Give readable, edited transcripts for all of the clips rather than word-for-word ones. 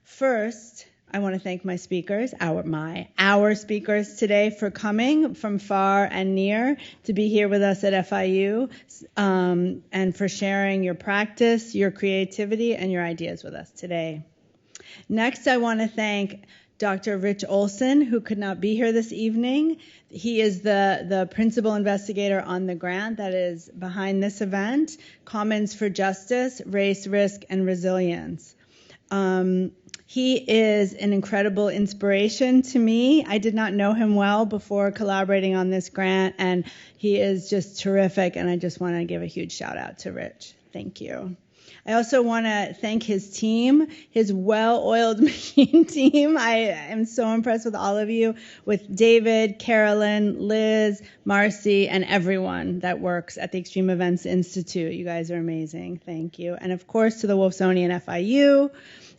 First, I want to thank my speakers, our speakers today for coming from far and near to be here with us at FIU, and for sharing your practice, your creativity, and your ideas with us today. Next, I want to thank Dr. Rich Olson, who could not be here this evening. He is the principal investigator on the grant that is behind this event, Commons for Justice, Race, Risk, and Resilience. He is an incredible inspiration to me. I did not know him well before collaborating on this grant, and he is just terrific, and I just want to give a huge shout out to Rich. Thank you. I also want to thank his team, his well-oiled machine team. I am so impressed with all of you, with David, Carolyn, Liz, Marcy, and everyone that works at the Extreme Events Institute. You guys are amazing. Thank you. And of course, to the Wolfsonian FIU,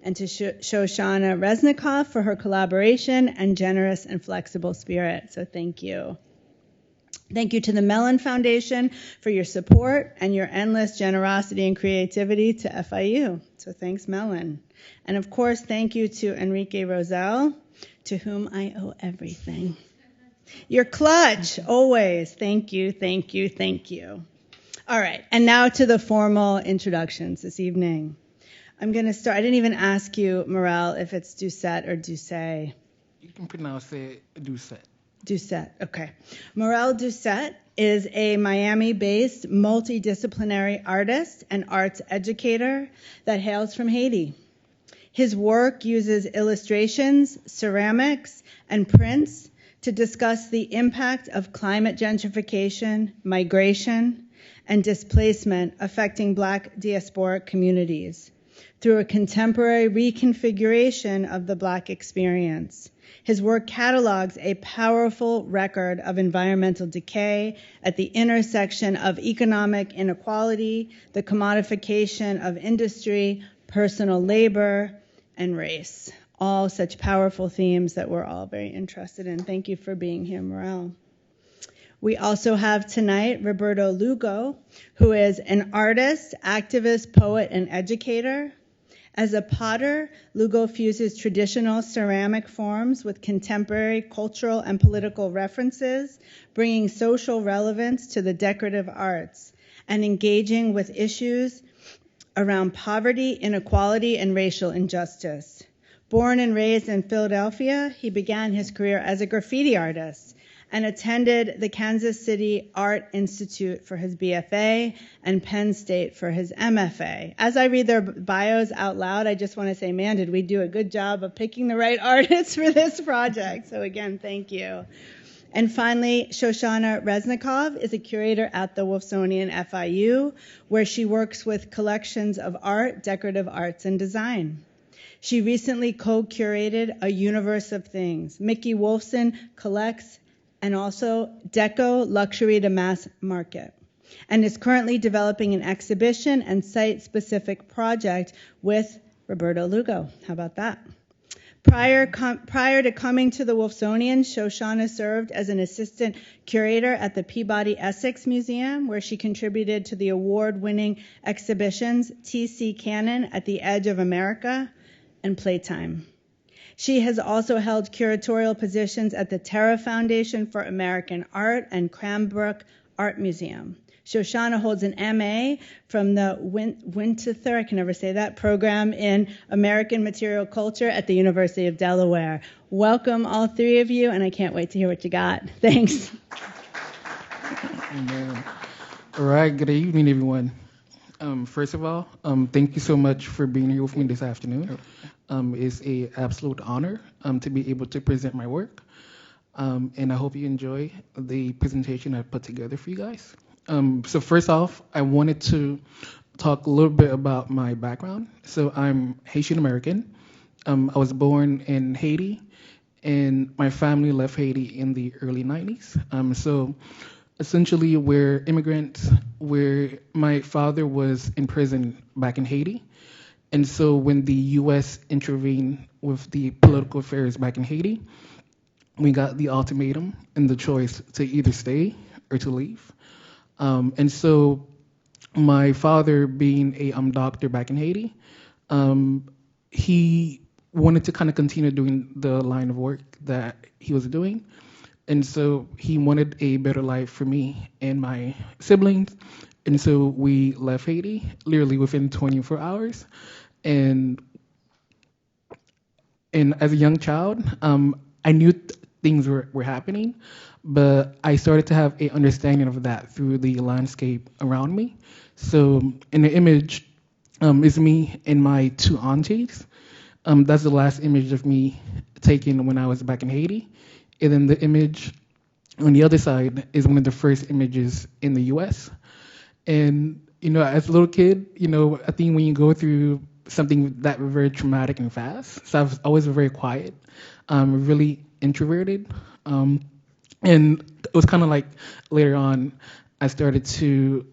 and to Shoshana Resnikoff for her collaboration and generous and flexible spirit. So thank you. Thank you to the Mellon Foundation for your support and your endless generosity and creativity to FIU. So thanks, Mellon. And of course, thank you to Enrique Rosell, to whom I owe everything. You're clutch, always. Thank you, thank you, thank you. All right, and now to the formal introductions this evening. I'm going to start. I didn't even ask you, Morel, if it's Doucet or Doucet. You can pronounce it Doucet. Doucet, okay. Morel Doucet is a Miami-based multidisciplinary artist and arts educator that hails from Haiti. His work uses illustrations, ceramics, and prints to discuss the impact of climate gentrification, migration, and displacement affecting Black diasporic communities through a contemporary reconfiguration of the Black experience. His work catalogs a powerful record of environmental decay at the intersection of economic inequality, the commodification of industry, personal labor, and race. All such powerful themes that we're all very interested in. Thank you for being here, Morel. We also have tonight Roberto Lugo, who is an artist, activist, poet, and educator. As a potter, Lugo fuses traditional ceramic forms with contemporary cultural and political references, bringing social relevance to the decorative arts and engaging with issues around poverty, inequality, and racial injustice. Born and raised in Philadelphia, he began his career as a graffiti artist and attended the Kansas City Art Institute for his BFA and Penn State for his MFA. As I read their bios out loud, I just want to say, man, did we do a good job of picking the right artists for this project. So again, thank you. And finally, Shoshana Resnikoff is a curator at the Wolfsonian FIU, where she works with collections of art, decorative arts, and design. She recently co-curated A Universe of Things. Mickey Wolfson collects and also Deco Luxury to Mass Market, and is currently developing an exhibition and site-specific project with Roberto Lugo. How about that? Prior to coming to the Wolfsonian, Shoshana served as an assistant curator at the Peabody Essex Museum, where she contributed to the award-winning exhibitions T.C. Cannon at the Edge of America and Playtime. She has also held curatorial positions at the Terra Foundation for American Art and Cranbrook Art Museum. Shoshana holds an MA from the Winterthur, I can never say that, program in American Material Culture at the University of Delaware. Welcome, all three of you, and I can't wait to hear what you got. Thanks. Amen. All right, good evening, everyone. First of all, thank you so much for being here with me this afternoon. It's an absolute honor to be able to present my work, and I hope you enjoy the presentation I put together for you guys. So first off, I wanted to talk a little bit about my background. So I'm Haitian American. I was born in Haiti, and my family left Haiti in the early 90s. So essentially, we're immigrants, where my father was in prison back in Haiti. And so when the U.S. intervened with the political affairs back in Haiti, we got the ultimatum and the choice to either stay or to leave. And so my father, being a doctor back in Haiti, he wanted to kind of continue doing the line of work that he was doing. And so he wanted a better life for me and my siblings. And so we left Haiti literally within 24 hours. And as a young child, I knew things were happening, but I started to have an understanding of that through the landscape around me. So in the image is me and my two aunties. That's the last image of me taken when I was back in Haiti. And then the image on the other side is one of the first images in the US. And, as a little kid, I think when you go through something that very traumatic and fast, so I was always very quiet, really introverted. And it was kind of like later on, I started to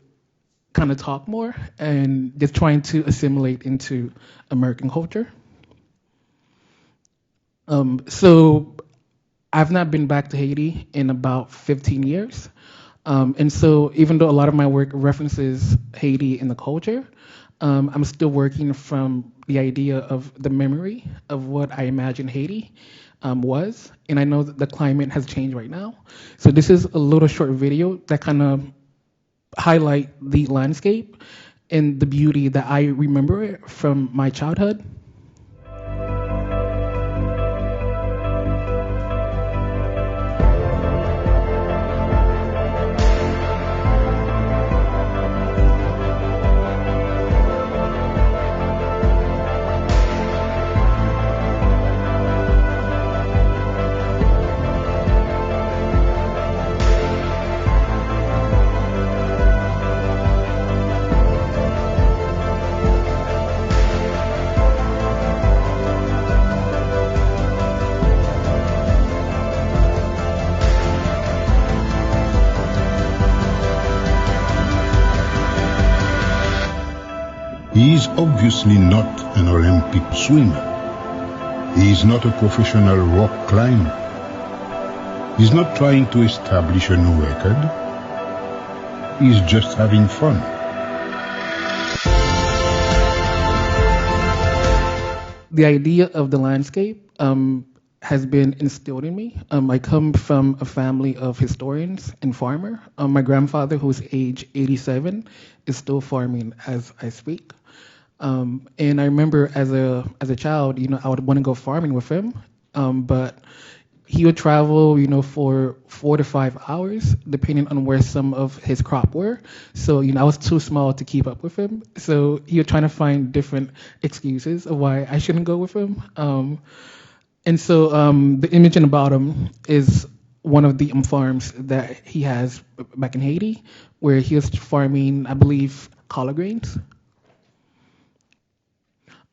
kind of talk more and just trying to assimilate into American culture. So I've not been back to Haiti in about 15 years. And so even though a lot of my work references Haiti and the culture, I'm still working from the idea of the memory of what I imagine Haiti was. And I know that the climate has changed right now. So this is a little short video that kind of highlight the landscape and the beauty that I remember it from my childhood. He is obviously not an Olympic swimmer. He is not a professional rock climber. He is not trying to establish a new record. He is just having fun. The idea of the landscape has been instilled in me. I come from a family of historians and farmer. My grandfather, who's age 87, is still farming as I speak. And I remember as a child, I would want to go farming with him, but he would travel, for 4 to 5 hours, depending on where some of his crop were. So, I was too small to keep up with him. So he was trying to find different excuses of why I shouldn't go with him. And so the image in the bottom is one of the farms that he has back in Haiti, where he was farming, I believe, collard greens.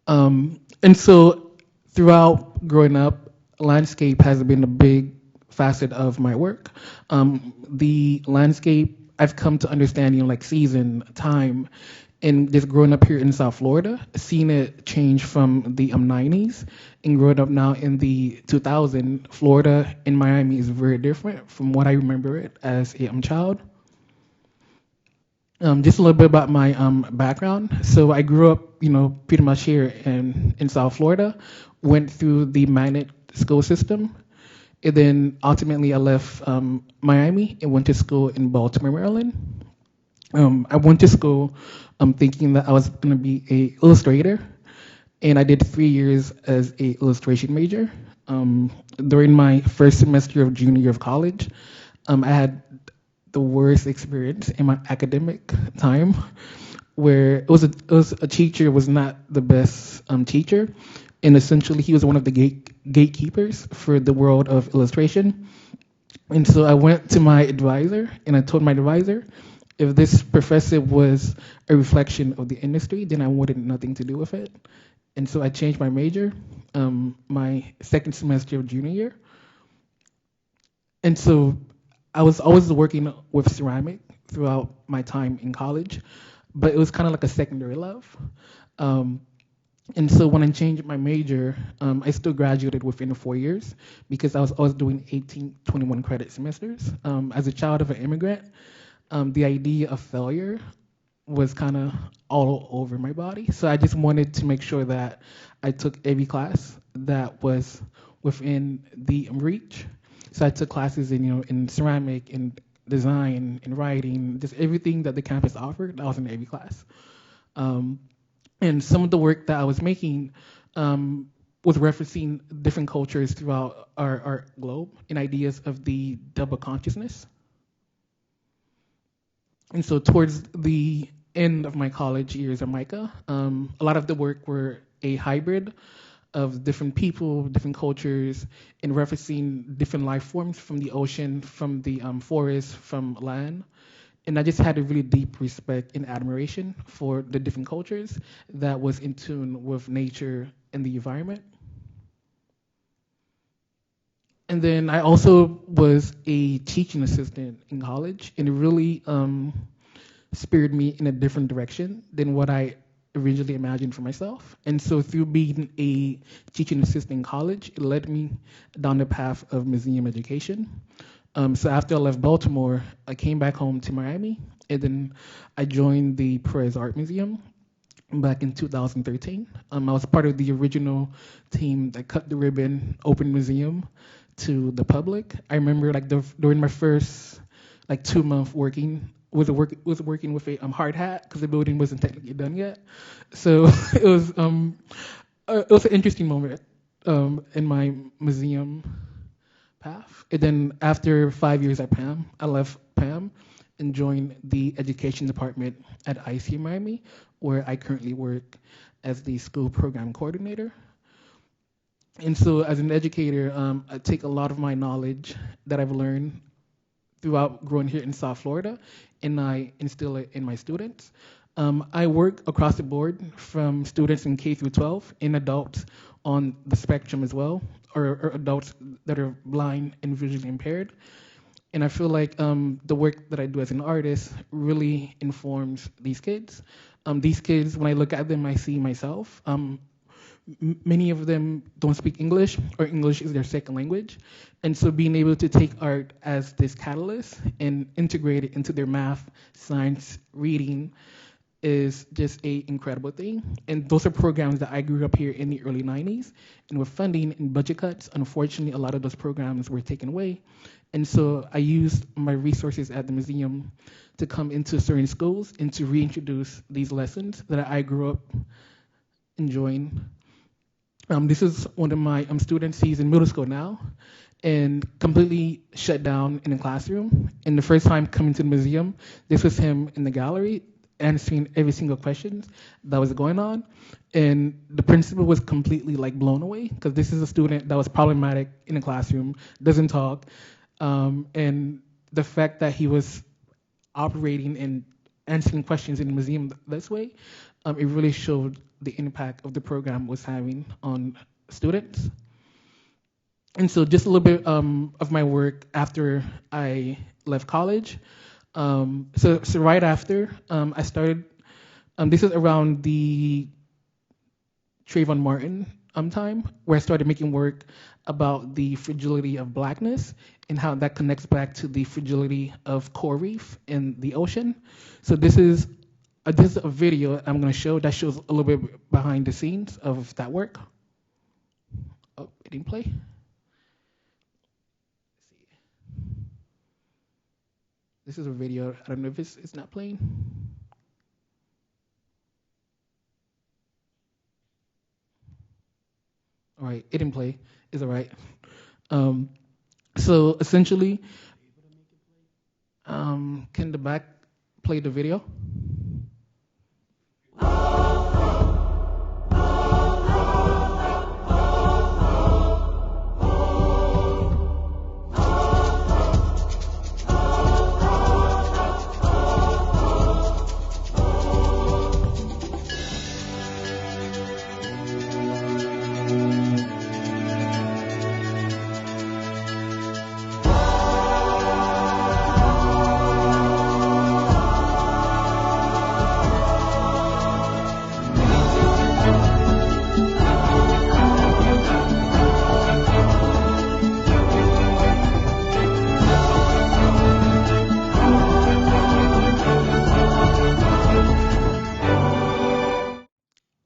And so throughout growing up, landscape has been a big facet of my work. The landscape, I've come to understand, like season, time, and just growing up here in South Florida, seeing it change from the 90s and growing up now in the 2000s, Florida and Miami is very different from what I remember it as a child. Just a little bit about my background. So I grew up, pretty much here in South Florida, went through the magnet school system, and then ultimately I left Miami and went to school in Baltimore, Maryland. I went to school thinking that I was going to be an illustrator, and I did 3 years as an illustration major. During my first semester of junior year of college, I had the worst experience in my academic time, where it was a teacher was not the best teacher, and essentially he was one of the gatekeepers for the world of illustration. And so I went to my advisor and I told my advisor, if this professor was a reflection of the industry, then I wanted nothing to do with it. And so I changed my major my second semester of junior year. And so I was always working with ceramic throughout my time in college, but it was kind of like a secondary love. And so when I changed my major, I still graduated within 4 years because I was always doing 18, 21 credit semesters. As a child of an immigrant, the idea of failure was kind of all over my body. So I just wanted to make sure that I took every class that was within the reach. So I took classes in ceramic, in design, in writing, just everything that the campus offered. I was in every class. And some of the work that I was making was referencing different cultures throughout our globe and ideas of the double consciousness. And so towards the end of my college years at MICA, a lot of the work were a hybrid of different people, different cultures, and referencing different life forms from the ocean, from the forest, from land. And I just had a really deep respect and admiration for the different cultures that was in tune with nature and the environment. And then I also was a teaching assistant in college, and it really spurred me in a different direction than what I originally imagined for myself. And so through being a teaching assistant in college, it led me down the path of museum education. So after I left Baltimore, I came back home to Miami, and then I joined the Perez Art Museum back in 2013. I was part of the original team that cut the ribbon, open museum to the public. I remember during my first 2 months working with a hard hat because the building wasn't technically done yet. So it was an interesting moment in my museum path. And then after 5 years at PAM, I left PAM and joined the education department at ICU Miami, where I currently work as the school program coordinator. And so as an educator, I take a lot of my knowledge that I've learned throughout growing here in South Florida, and I instill it in my students. I work across the board from students in K through 12 and adults on the spectrum as well, or adults that are blind and visually impaired. And I feel like the work that I do as an artist really informs these kids. These kids, when I look at them, I see myself. Many of them don't speak English, or English is their second language. And so being able to take art as this catalyst and integrate it into their math, science, reading is just an incredible thing. And those are programs that I grew up here in the early 90s. And with funding and budget cuts, unfortunately, a lot of those programs were taken away. And so I used my resources at the museum to come into certain schools and to reintroduce these lessons that I grew up enjoying. This is one of my students. He's in middle school now and completely shut down in the classroom. And the first time coming to the museum, this was him in the gallery answering every single question that was going on. And the principal was completely blown away because this is a student that was problematic in the classroom, doesn't talk. And the fact that he was operating and answering questions in the museum this way, it really showed the impact of the program was having on students. And so just a little bit of my work after I left college. So right after, I started, this is around the Trayvon Martin time, where I started making work about the fragility of Blackness and how that connects back to the fragility of coral reef in the ocean. So this is a video I'm going to show that shows a little bit behind the scenes of that work. Oh, it didn't play. This is a video. I don't know if it's not playing. All right, it didn't play. It's all right. So essentially, can the back play the video?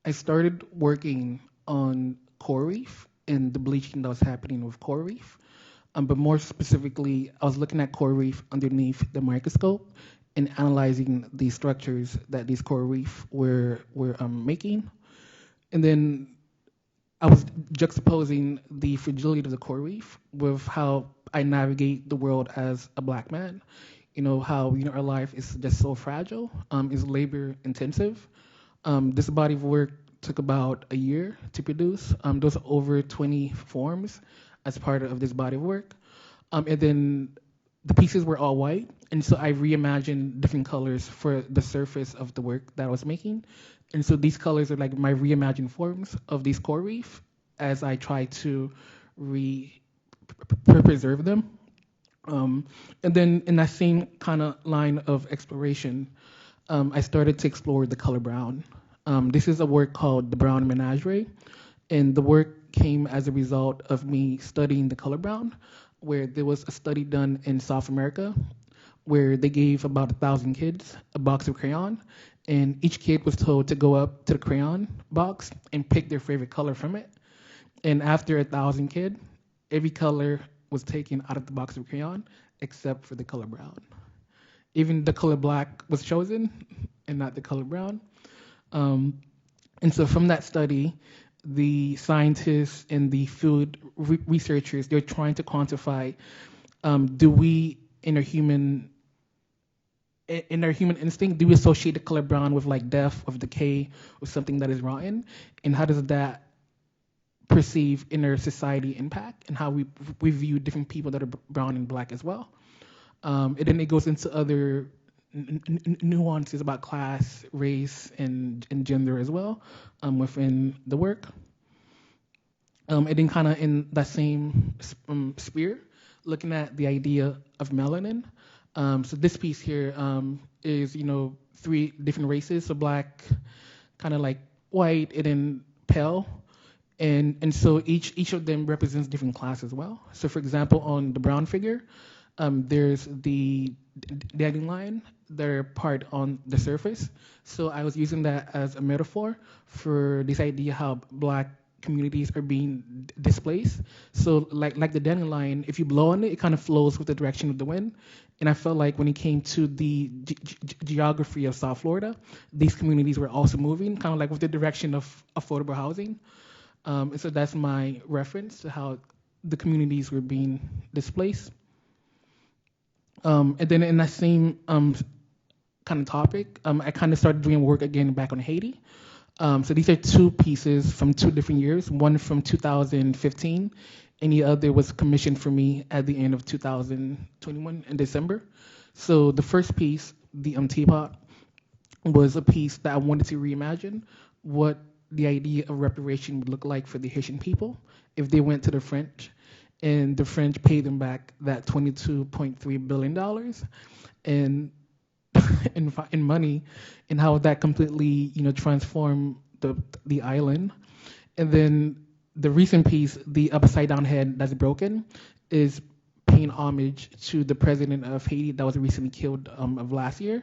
I started working on coral reef in the bleaching that was happening with coral reef. But more specifically, I was looking at coral reef underneath the microscope and analyzing the structures that these coral reef were making. And then I was juxtaposing the fragility of the coral reef with how I navigate the world as a Black man. How our life is just so fragile, is labor intensive. This body of work took about a year to produce. Those are over 20 forms as part of this body of work. And then the pieces were all white, and so I reimagined different colors for the surface of the work that I was making. And so these colors are like my reimagined forms of these coral reef as I try to preserve them. And then in that same kind of line of exploration, I started to explore the color brown. This is a work called The Brown Menagerie, and the work came as a result of me studying the color brown, where there was a study done in South America where they gave about 1,000 kids a box of crayon, and each kid was told to go up to the crayon box and pick their favorite color from it. And after 1,000 kids, every color was taken out of the box of crayon except for the color brown. Even the color black was chosen and not the color brown. And so from that study, the scientists and the field researchers, they're trying to quantify, do we, in our human instinct, do we associate the color brown with like death, with decay, with something that is rotten? And how does that perceive in our society impact, and how we view different people that are brown and Black as well? And then it goes into other nuances about class, race, and gender as well within the work. And then kind of in that same sphere, looking at the idea of melanin. So this piece here is, 3 different races, so Black, kind of like white, and then pale. And so each of them represents different class as well. So for example, on the brown figure, there's the dandelion that are part on the surface. So I was using that as a metaphor for this idea how Black communities are being displaced. So like the dandelion, if you blow on it, it kind of flows with the direction of the wind. And I felt like when it came to the geography of South Florida, these communities were also moving, kind of like with the direction of affordable housing. And so that's my reference to how the communities were being displaced. And then in that same kind of topic, I kind of started doing work again back on Haiti. So these are 2 pieces from 2 different years, one from 2015, and the other was commissioned for me at the end of 2021 in December. So the first piece, the teapot, was a piece that I wanted to reimagine what the idea of reparation would look like for the Haitian people if they went to the French and the French paid them back that $22.3 billion and in money, and how that completely transformed the island. And then the recent piece, the upside down head that's broken, is paying homage to the president of Haiti that was recently killed of last year.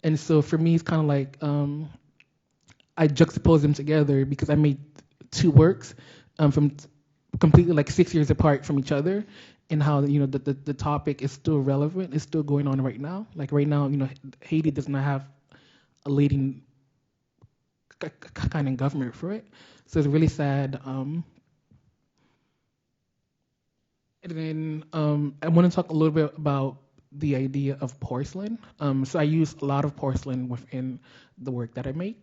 And so for me, it's kind of like I juxtapose them together because I made 2 works from completely like 6 years apart from each other, and how the topic is still relevant, it's still going on right now. Like right now, Haiti does not have a leading kind of government for it, so it's really sad. And then I want to talk a little bit about the idea of porcelain. So I use a lot of porcelain within the work that I make.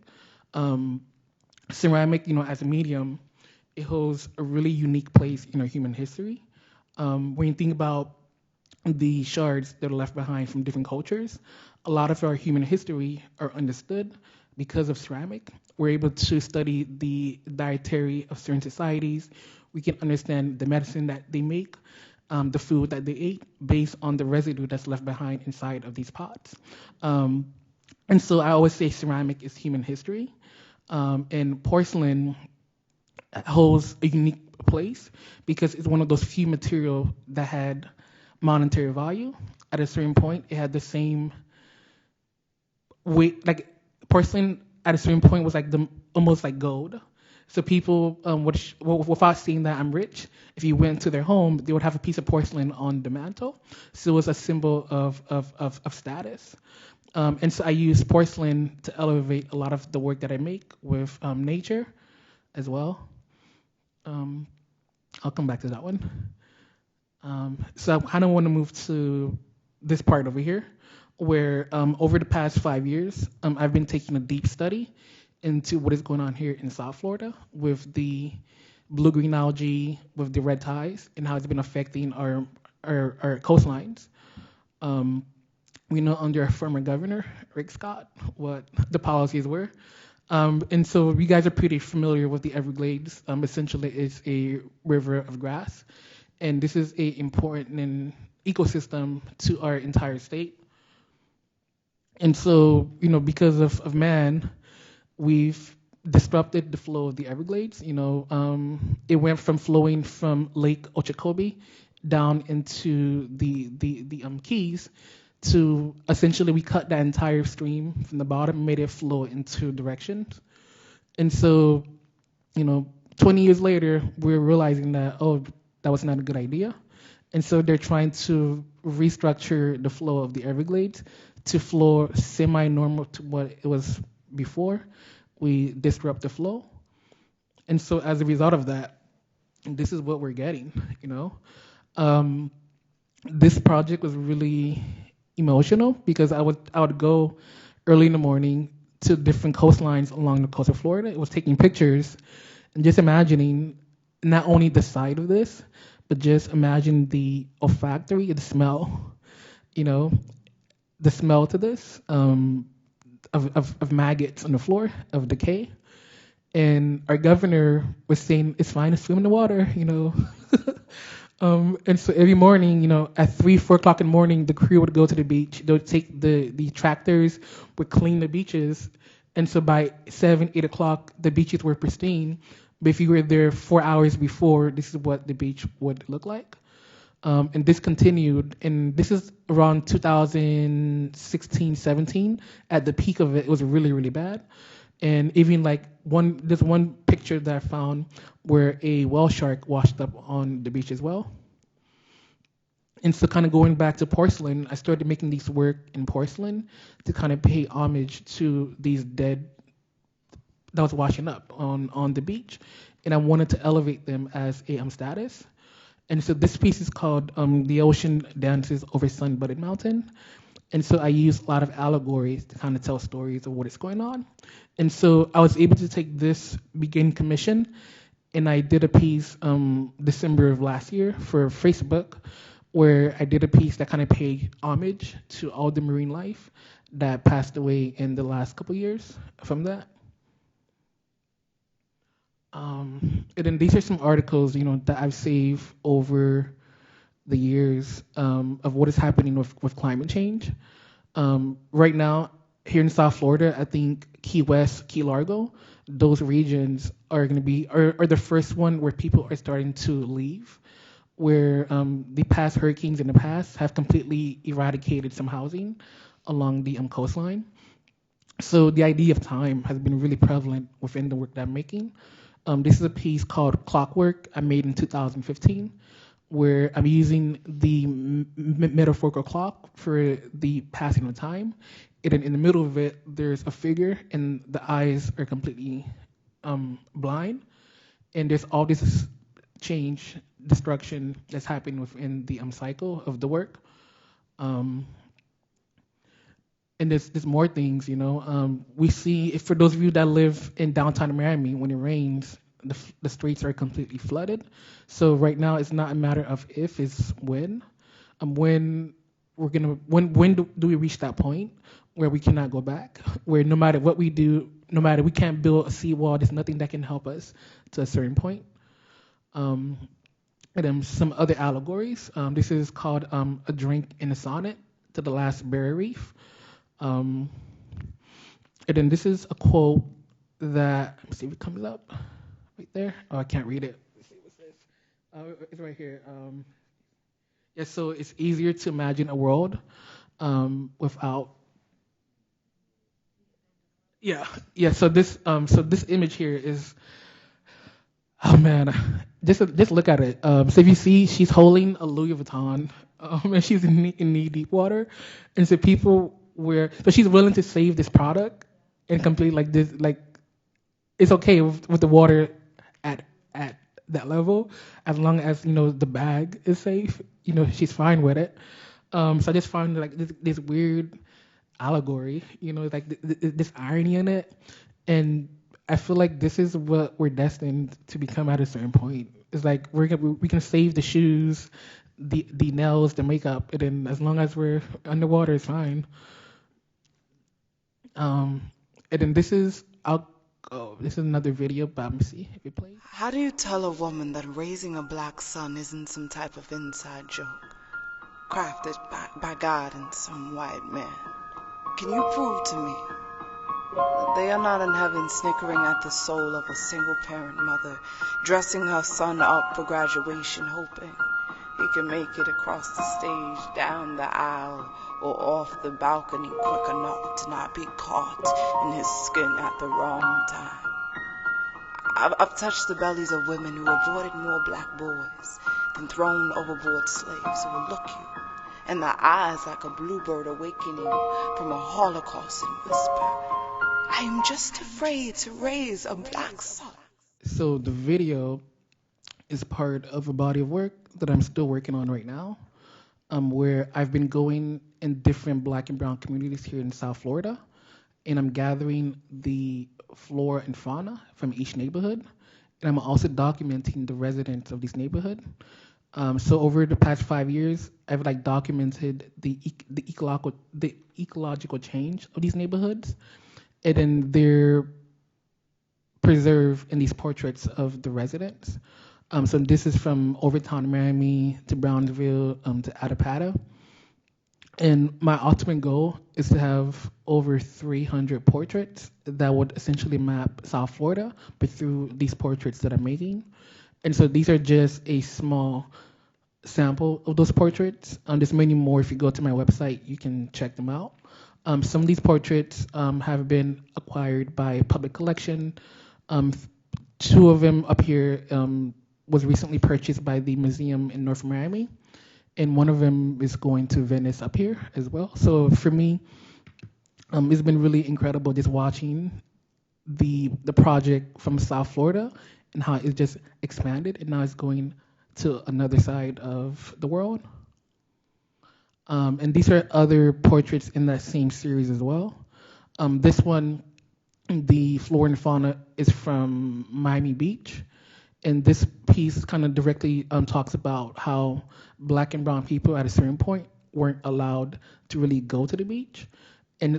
Ceramic, as a medium, it holds a really unique place in our human history. When you think about the shards that are left behind from different cultures, a lot of our human history are understood because of ceramic. We're able to study the dietary of certain societies. We can understand the medicine that they make, the food that they ate, based on the residue that's left behind inside of these pots. And so I always say ceramic is human history. And porcelain holds a unique place because it's one of those few materials that had monetary value. At a certain point, it had the same weight. Like porcelain, at a certain point, was like almost like gold. So people, without seeing that I'm rich, if you went to their home, they would have a piece of porcelain on the mantle. So it was a symbol of status. And so I use porcelain to elevate a lot of the work that I make with nature as well. I'll come back to that one. So I kind of want to move to this part over here, where over the past 5 years, I've been taking a deep study into what is going on here in South Florida with the blue-green algae, with the red tides, and how it's been affecting our coastlines. We know under our former governor, Rick Scott, what the policies were. And so you guys are pretty familiar with the Everglades. Essentially, it's a river of grass. And this is an important ecosystem to our entire state. And so, because of man, we've disrupted the flow of the Everglades. It went from flowing from Lake Okeechobee down into the Keys to essentially we cut that entire stream from the bottom and made it flow in two directions. And so, 20 years later, we're realizing that, that was not a good idea. And so they're trying to restructure the flow of the Everglades to flow semi-normal to what it was before we disrupt the flow. And so as a result of that, this is what we're getting, This project was really emotional because I would go early in the morning to different coastlines along the coast of Florida. It was taking pictures and just imagining not only the sight of this, but just imagine the olfactory, the smell, the smell to this of maggots on the floor, of decay. And our governor was saying, it's fine to swim in the water, And so every morning, at 3, 4 o'clock in the morning, the crew would go to the beach. They would take the tractors, would clean the beaches. And so by 7, 8 o'clock, the beaches were pristine. But if you were there 4 hours before, this is what the beach would look like. And this continued. And this is around 2016, 17. At the peak of it, it was really, really bad. And even there's one picture that I found where a whale shark washed up on the beach as well. And so kind of going back to porcelain, I started making these work in porcelain to kind of pay homage to these dead that was washing up on the beach. And I wanted to elevate them as a status. And so this piece is called The Ocean Dances Over Sun-Budded Mountain. And so I use a lot of allegories to kind of tell stories of what is going on. And so I was able to take this begin commission, and I did a piece December of last year for Facebook, where I did a piece that kind of paid homage to all the marine life that passed away in the last couple years from that. And then these are some articles, that I've saved over the years of what is happening with climate change. Right now, here in South Florida, I think Key West, Key Largo, those regions are going to be are the first one where people are starting to leave, where the past hurricanes in the past have completely eradicated some housing along the coastline. So the idea of time has been really prevalent within the work that I'm making. This is a piece called Clockwork I made in 2015, where I'm using the metaphorical clock for the passing of time. And then in the middle of it, there's a figure, and the eyes are completely blind. And there's all this change, destruction that's happening within the cycle of the work. And there's more things, we see, for those of you that live in downtown Miami, when it rains, the streets are completely flooded. So right now, it's not a matter of if, it's when. When do we reach that point where we cannot go back? Where no matter what we do, we can't build a seawall, there's nothing that can help us to a certain point. And then some other allegories. This is called A Drink in a Sonnet to the Last Barrier Reef. And then this is a quote that, let me see if it comes up right there. Oh, I can't read it. Let's see what's this. It's right here. So it's easier to imagine a world without. So this image here is Oh man, just look at it. So if you see, she's holding a Louis Vuitton, and she's in knee deep water, and so so she's willing to save this product and complete like this, like it's okay with the water at that level, as long as the bag is safe. She's fine with it. So I just find like this weird allegory, like this irony in it, and I feel like this is what we're destined to become at a certain point. It's like we can save the shoes, the nails, the makeup, and then as long as we're underwater, it's fine. And then this is another video, but let me see if it plays. How do you tell a woman that raising a black son isn't some type of inside joke, crafted by God and some white man? Can you prove to me that they are not in heaven snickering at the soul of a single-parent mother, dressing her son up for graduation, hoping he can make it across the stage, down the aisle, or off the balcony quick enough to not be caught in his skin at the wrong time? I've touched the bellies of women who aborted more black boys than thrown overboard slaves who will look you in the eyes like a bluebird awakening from a Holocaust and whisper, I am just afraid to raise a black son. So the video is part of a body of work that I'm still working on right now, where I've been going in different black and brown communities here in South Florida, and I'm gathering the flora and fauna from each neighborhood, and I'm also documenting the residents of this neighborhood. So over the past 5 years, I've documented the ecological change of these neighborhoods, and then they're preserved in these portraits of the residents. So this is from Overtown, Miami, to Brownsville, to Attapata. And my ultimate goal is to have over 300 portraits that would essentially map South Florida, but through these portraits that I'm making. And so these are just a small sample of those portraits. There's many more. If you go to my website, you can check them out. Some of these portraits have been acquired by public collection. 2 of them up here was recently purchased by the museum in North Miami, and 1 of them is going to Venice up here as well. So for me, it's been really incredible just watching the project from South Florida and how it just expanded, and now it's going to another side of the world. And these are other portraits in that same series as well. This one, the flora and fauna, is from Miami Beach. And this piece kind of directly talks about how black and brown people at a certain point weren't allowed to really go to the beach.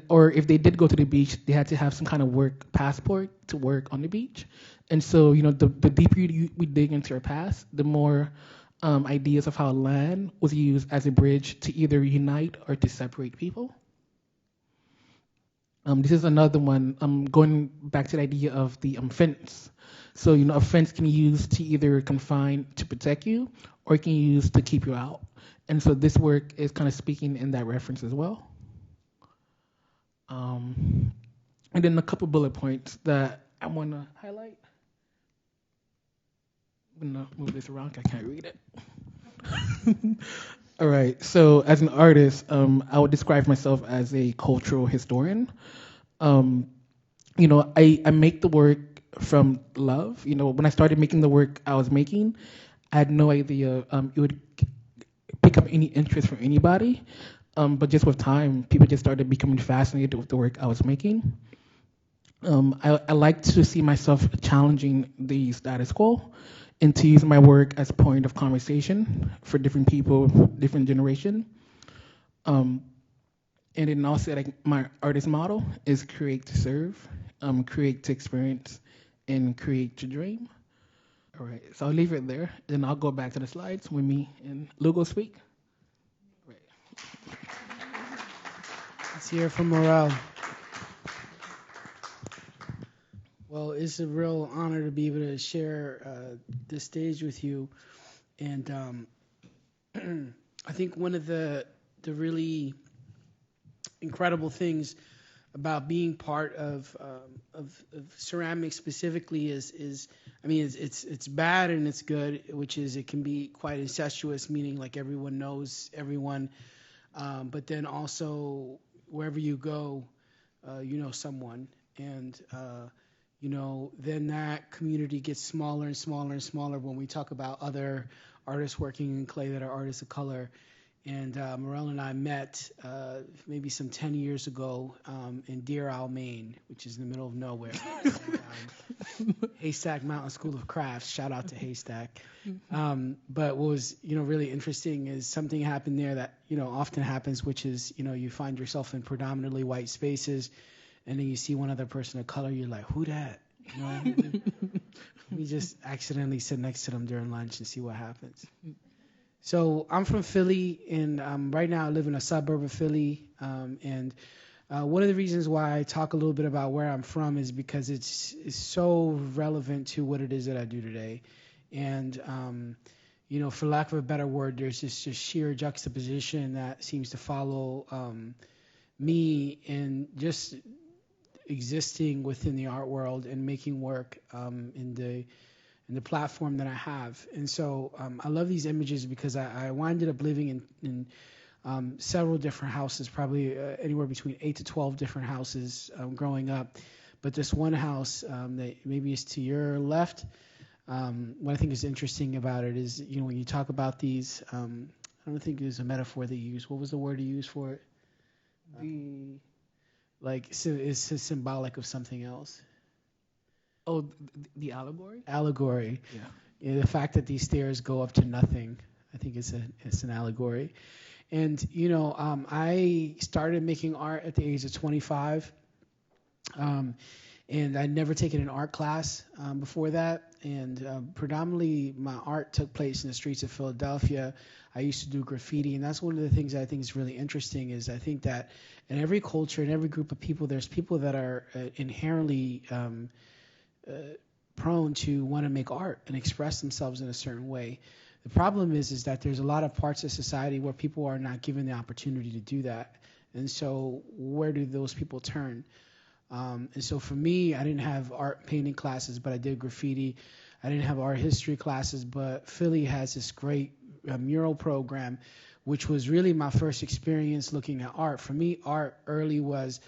Or if they did go to the beach, they had to have some kind of work passport to work on the beach. And so, the deeper we dig into our past, the more ideas of how land was used as a bridge to either unite or to separate people. This is another one, going back to the idea of the fence. So, a fence can be used to either confine, to protect you, or it can be used to keep you out. And so this work is kind of speaking in that reference as well. And then a couple bullet points that I want to highlight. I'm going to move this around because I can't read it. All right. So as an artist, I would describe myself as a cultural historian. I make the work from love. When I started making the work I was making, I had no idea it would pick up any interest from anybody. But just with time, people just started becoming fascinated with the work I was making. I like to see myself challenging the status quo and to use my work as a point of conversation for different people, different generation. And then also, my artist model is create to serve, create to experience, and create to dream. All right, so I'll leave it there. Then I'll go back to the slides when me and Lugo speak. Right. Let's hear from Morel. Well, it's a real honor to be able to share this stage with you. And I think one of the really incredible things about being part of ceramics specifically is I mean, it's bad and it's good, which is it can be quite incestuous, meaning like everyone knows everyone, but then also wherever you go, you know someone, and you know, then that community gets smaller and smaller and smaller when we talk about other artists working in clay that are artists of color. And Morel and I met maybe some 10 years ago in Deer Isle, Maine, which is in the middle of nowhere. And, Haystack Mountain School of Crafts. Shout out to Haystack. But what was, you know, really interesting is something happened there that, you know, often happens, which is, you know, you find yourself in predominantly white spaces, and then you see one other person of color. You're like, who that? You know what I mean? We just accidentally sit next to them during lunch and see what happens. So I'm from Philly, and right now I live in a suburb of Philly. And one of the reasons why I talk a little bit about where I'm from is because it's so relevant to what it is that I do today. And, you know, for lack of a better word, there's this just sheer juxtaposition that seems to follow me in just existing within the art world and making work in the platform that I have. And so I love these images because I winded up living in several different houses, probably anywhere between 8 to 12 different houses growing up. But this one house that maybe is to your left, what I think is interesting about it is, you know, when you talk about these, I don't think there's a metaphor that you use. What was the word you used for it? It's symbolic of something else. Oh, the allegory? Allegory. Yeah. The fact that these stairs go up to nothing, I think it's an allegory. And, you know, I started making art at the age of 25. And I'd never taken an art class before that. And predominantly my art took place in the streets of Philadelphia. I used to do graffiti. And that's one of the things that I think is really interesting is I think that in every culture, in every group of people, there's people that are inherently prone to want to make art and express themselves in a certain way. The problem is that there's a lot of parts of society where people are not given the opportunity to do that. And so where do those people turn? And so for me, I didn't have art painting classes, but I did graffiti. I didn't have art history classes, but Philly has this great mural program, which was really my first experience looking at art. For me, art early was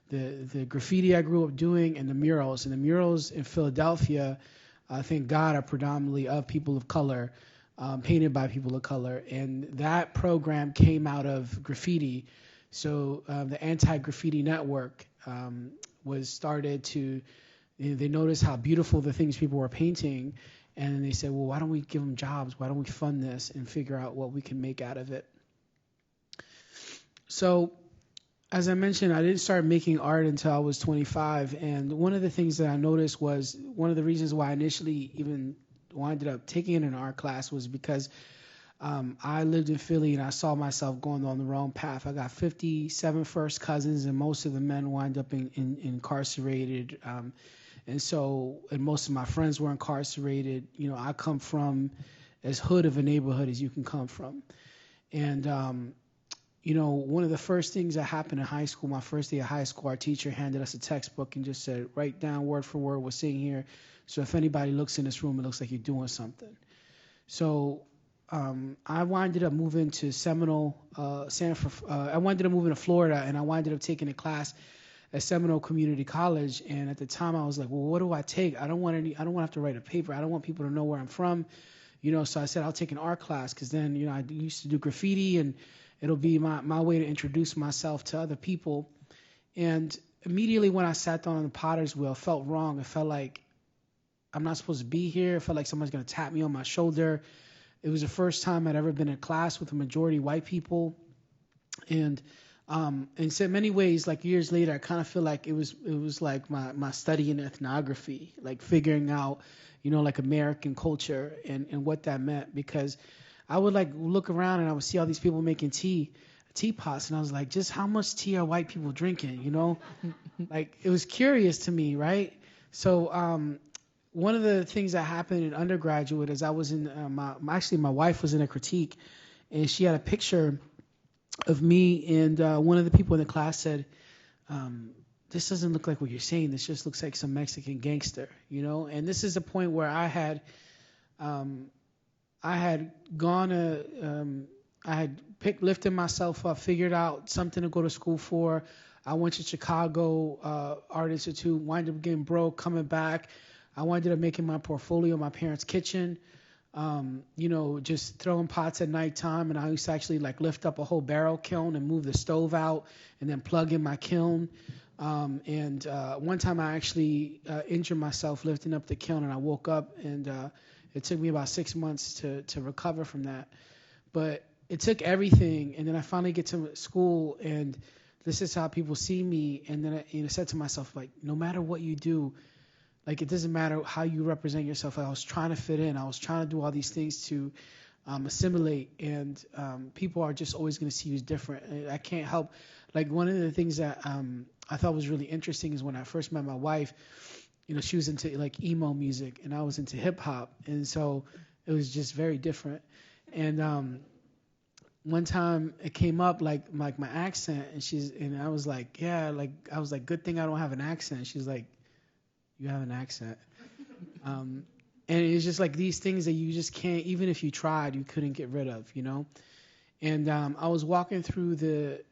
the graffiti I grew up doing and the murals. And the murals in Philadelphia, thank God, are predominantly of people of color, painted by people of color. And that program came out of graffiti. So the Anti-Graffiti Network was started to, they noticed how beautiful the things people were painting. And then they said, well, why don't we give them jobs? Why don't we fund this and figure out what we can make out of it? So as I mentioned, I didn't start making art until I was 25. And one of the things that I noticed was one of the reasons why I initially even ended up taking an art class was because I lived in Philly and I saw myself going on the wrong path. I got 57 first cousins, and most of the men wind up incarcerated. And most of my friends were incarcerated. You know, I come from as hood of a neighborhood as you can come from. And, you know, one of the first things that happened in high school, my first day of high school, our teacher handed us a textbook and just said, write down word for word what's in here. So if anybody looks in this room, it looks like you're doing something. So I winded up moving to Seminole, I winded up moving to Florida, and I winded up taking a class at Seminole Community College. And at the time, I was like, well, what do I take? I don't want to have to write a paper. I don't want people to know where I'm from, you know. So I said I'll take an art class because then, you know, I used to do graffiti, and it'll be my way to introduce myself to other people. And immediately when I sat down on the potter's wheel, it felt wrong. It felt like I'm not supposed to be here. It felt like someone's going to tap me on my shoulder. It was the first time I'd ever been in class with a majority white people. And in so many ways, like years later, I kind of feel like it was like my study in ethnography, like figuring out, you know, like American culture and what that meant. Because I would like look around and I would see all these people making teapots, and I was like, just how much tea are white people drinking, you know? Like, it was curious to me, right? So one of the things that happened in undergraduate is I was in my wife was in a critique, and she had a picture of me, and one of the people in the class said, this doesn't look like what you're saying. This just looks like some Mexican gangster, you know? And this is a point where I had lifted myself up, figured out something to go to school for. I went to Chicago Art Institute, wound up getting broke, coming back. I wound up making my portfolio in my parents' kitchen, you know, just throwing pots at nighttime. And I used to actually like lift up a whole barrel kiln and move the stove out and then plug in my kiln. One time I actually injured myself lifting up the kiln, and I woke up, and it took me about 6 months to recover from that. But it took everything, and then I finally get to school, and this is how people see me. And then I said to myself, like, no matter what you do, like, it doesn't matter how you represent yourself. Like, I was trying to fit in. I was trying to do all these things to assimilate, and people are just always going to see you as different. And I can't help. Like, one of the things that I thought was really interesting is when I first met my wife, you know, she was into like emo music and I was into hip hop. And so it was just very different. And one time it came up like my accent, and I was like, yeah, like, I was like, good thing I don't have an accent. She's like, you have an accent. And it's just like these things that you just can't, even if you tried, you couldn't get rid of, you know? And I was walking through the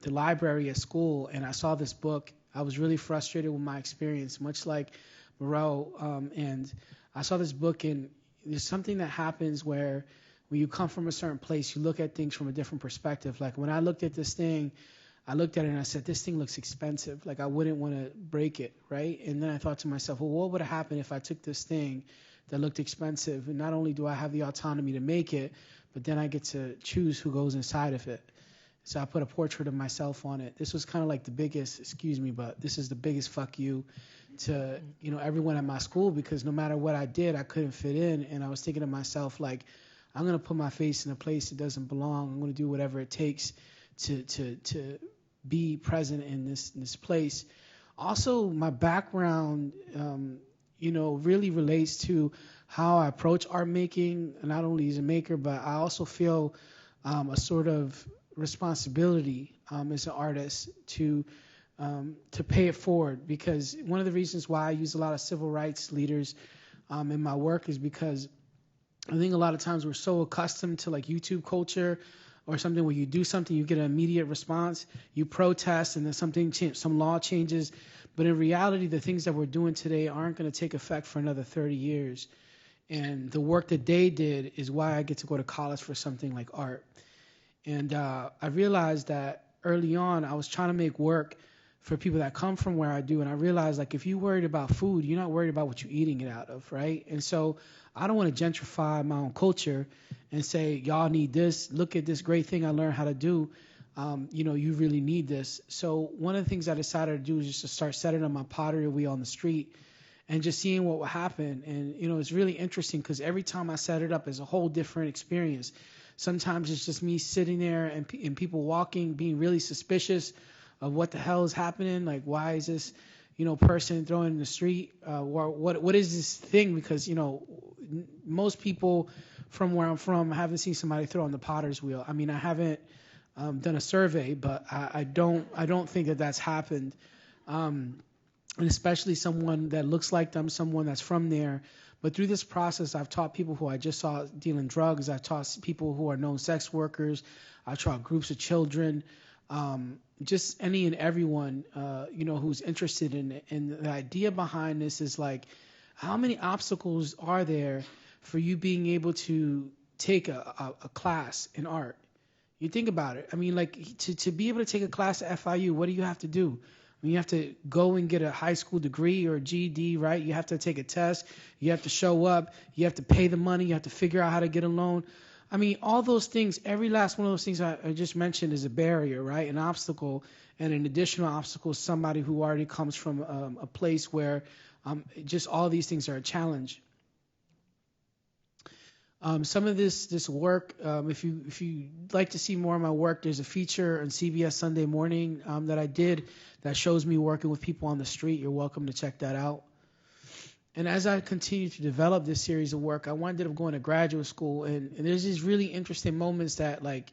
library at school, and I saw this book. I was really frustrated with my experience, much like Morel. And I saw this book, and there's something that happens where when you come from a certain place, you look at things from a different perspective. Like when I looked at this thing, I looked at it and I said, this thing looks expensive. Like I wouldn't want to break it, right? And then I thought to myself, well, what would have happened if I took this thing that looked expensive, and not only do I have the autonomy to make it, but then I get to choose who goes inside of it. So I put a portrait of myself on it. This was kind of like the biggest, excuse me, but this is the biggest fuck you to, you know, everyone at my school, because no matter what I did, I couldn't fit in. And I was thinking to myself, like, I'm going to put my face in a place that doesn't belong. I'm going to do whatever it takes to be present in this place. Also, my background, you know, really relates to how I approach art making, not only as a maker, but I also feel a sort of responsibility as an artist to pay it forward. Because one of the reasons why I use a lot of civil rights leaders in my work is because I think a lot of times we're so accustomed to like YouTube culture or something where you do something, you get an immediate response, you protest, and then some law changes. But in reality, the things that we're doing today aren't going to take effect for another 30 years. And the work that they did is why I get to go to college for something like art. And I realized that early on, I was trying to make work for people that come from where I do. And I realized, like, if you're worried about food, you're not worried about what you're eating it out of, right? And so I don't want to gentrify my own culture and say, y'all need this. Look at this great thing I learned how to do. You know, you really need this. So one of the things I decided to do is just to start setting up my pottery wheel on the street and just seeing what would happen. And, you know, it's really interesting because every time I set it up, it's a whole different experience. Sometimes it's just me sitting there and people walking, being really suspicious of what the hell is happening. Like, why is this, you know, person throwing in the street? What is this thing? Because, you know, most people from where I'm from haven't seen somebody throw on the potter's wheel. I mean, I haven't done a survey, but I don't think that that's happened. And especially someone that looks like them, someone that's from there. But through this process, I've taught people who I just saw dealing drugs. I've taught people who are known sex workers. I've taught groups of children, just any and everyone, you know, who's interested in it. And the idea behind this is like, how many obstacles are there for you being able to take a class in art? You think about it. I mean, like to be able to take a class at FIU, what do you have to do? I mean, you have to go and get a high school degree or a GED, right? You have to take a test. You have to show up. You have to pay the money. You have to figure out how to get a loan. I mean, all those things, every last one of those things I just mentioned is a barrier, right? An obstacle, and an additional obstacle is somebody who already comes from a place where just all these things are a challenge. Some of this work, if you like to see more of my work, there's a feature on CBS Sunday Morning that I did that shows me working with people on the street. You're welcome to check that out. And as I continue to develop this series of work, I wound up going to graduate school, and there's these really interesting moments that, like,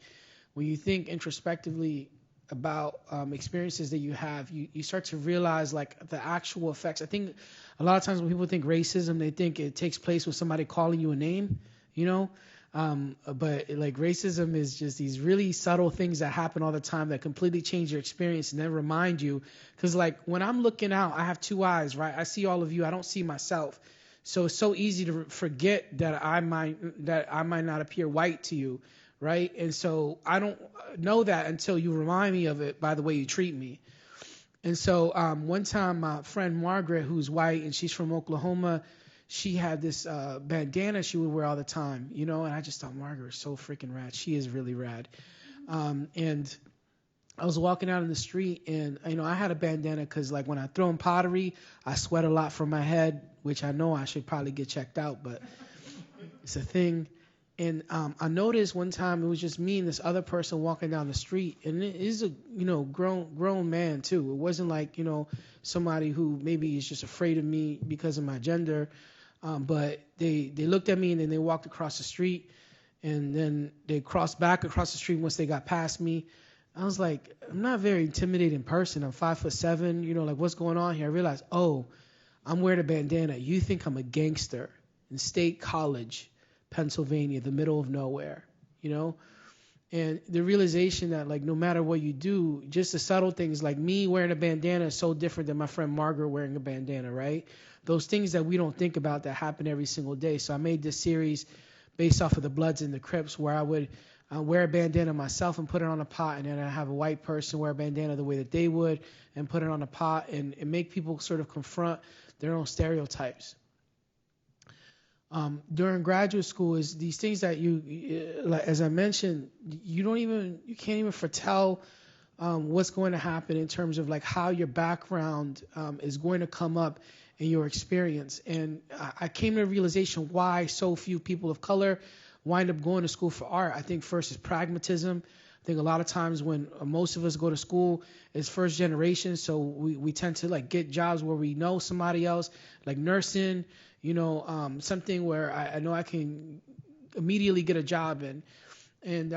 when you think introspectively, about experiences that you have, you start to realize like the actual effects. I think a lot of times when people think racism, they think it takes place with somebody calling you a name, you know. But like racism is just these really subtle things that happen all the time that completely change your experience and then remind you. Because like when I'm looking out, I have two eyes, right? I see all of you. I don't see myself. So it's so easy to forget that I might not appear white to you, right? And so I don't know that until you remind me of it by the way you treat me. And so one time my friend Margaret, who's white and she's from Oklahoma, she had this bandana she would wear all the time, you know, and I just thought Margaret is so freaking rad. She is really rad. And I was walking out in the street and, you know, I had a bandana because like when I throw in pottery, I sweat a lot from my head, which I know I should probably get checked out, but it's a thing. And I noticed one time it was just me and this other person walking down the street, and it is a, you know, grown man too. It wasn't like, you know, somebody who maybe is just afraid of me because of my gender. But they looked at me and then they walked across the street, and then they crossed back across the street once they got past me. I was like, I'm not a very intimidating person. I'm 5'7", you know, like what's going on here? I realized, oh, I'm wearing a bandana. You think I'm a gangster in State College, Pennsylvania, the middle of nowhere, you know? And the realization that like no matter what you do, just the subtle things like me wearing a bandana is so different than my friend Margaret wearing a bandana, right? Those things that we don't think about that happen every single day. So I made this series based off of the Bloods and the Crips where I would wear a bandana myself and put it on a pot, and then I have a white person wear a bandana the way that they would and put it on a pot and make people sort of confront their own stereotypes. During graduate school is these things that you, like, as I mentioned, you can't even foretell what's going to happen in terms of like how your background is going to come up in your experience. And I came to the realization why so few people of color wind up going to school for art. I think first is pragmatism. I think a lot of times when most of us go to school is first generation, so we tend to like get jobs where we know somebody else, like nursing, you know, something where I know I can immediately get a job in. And,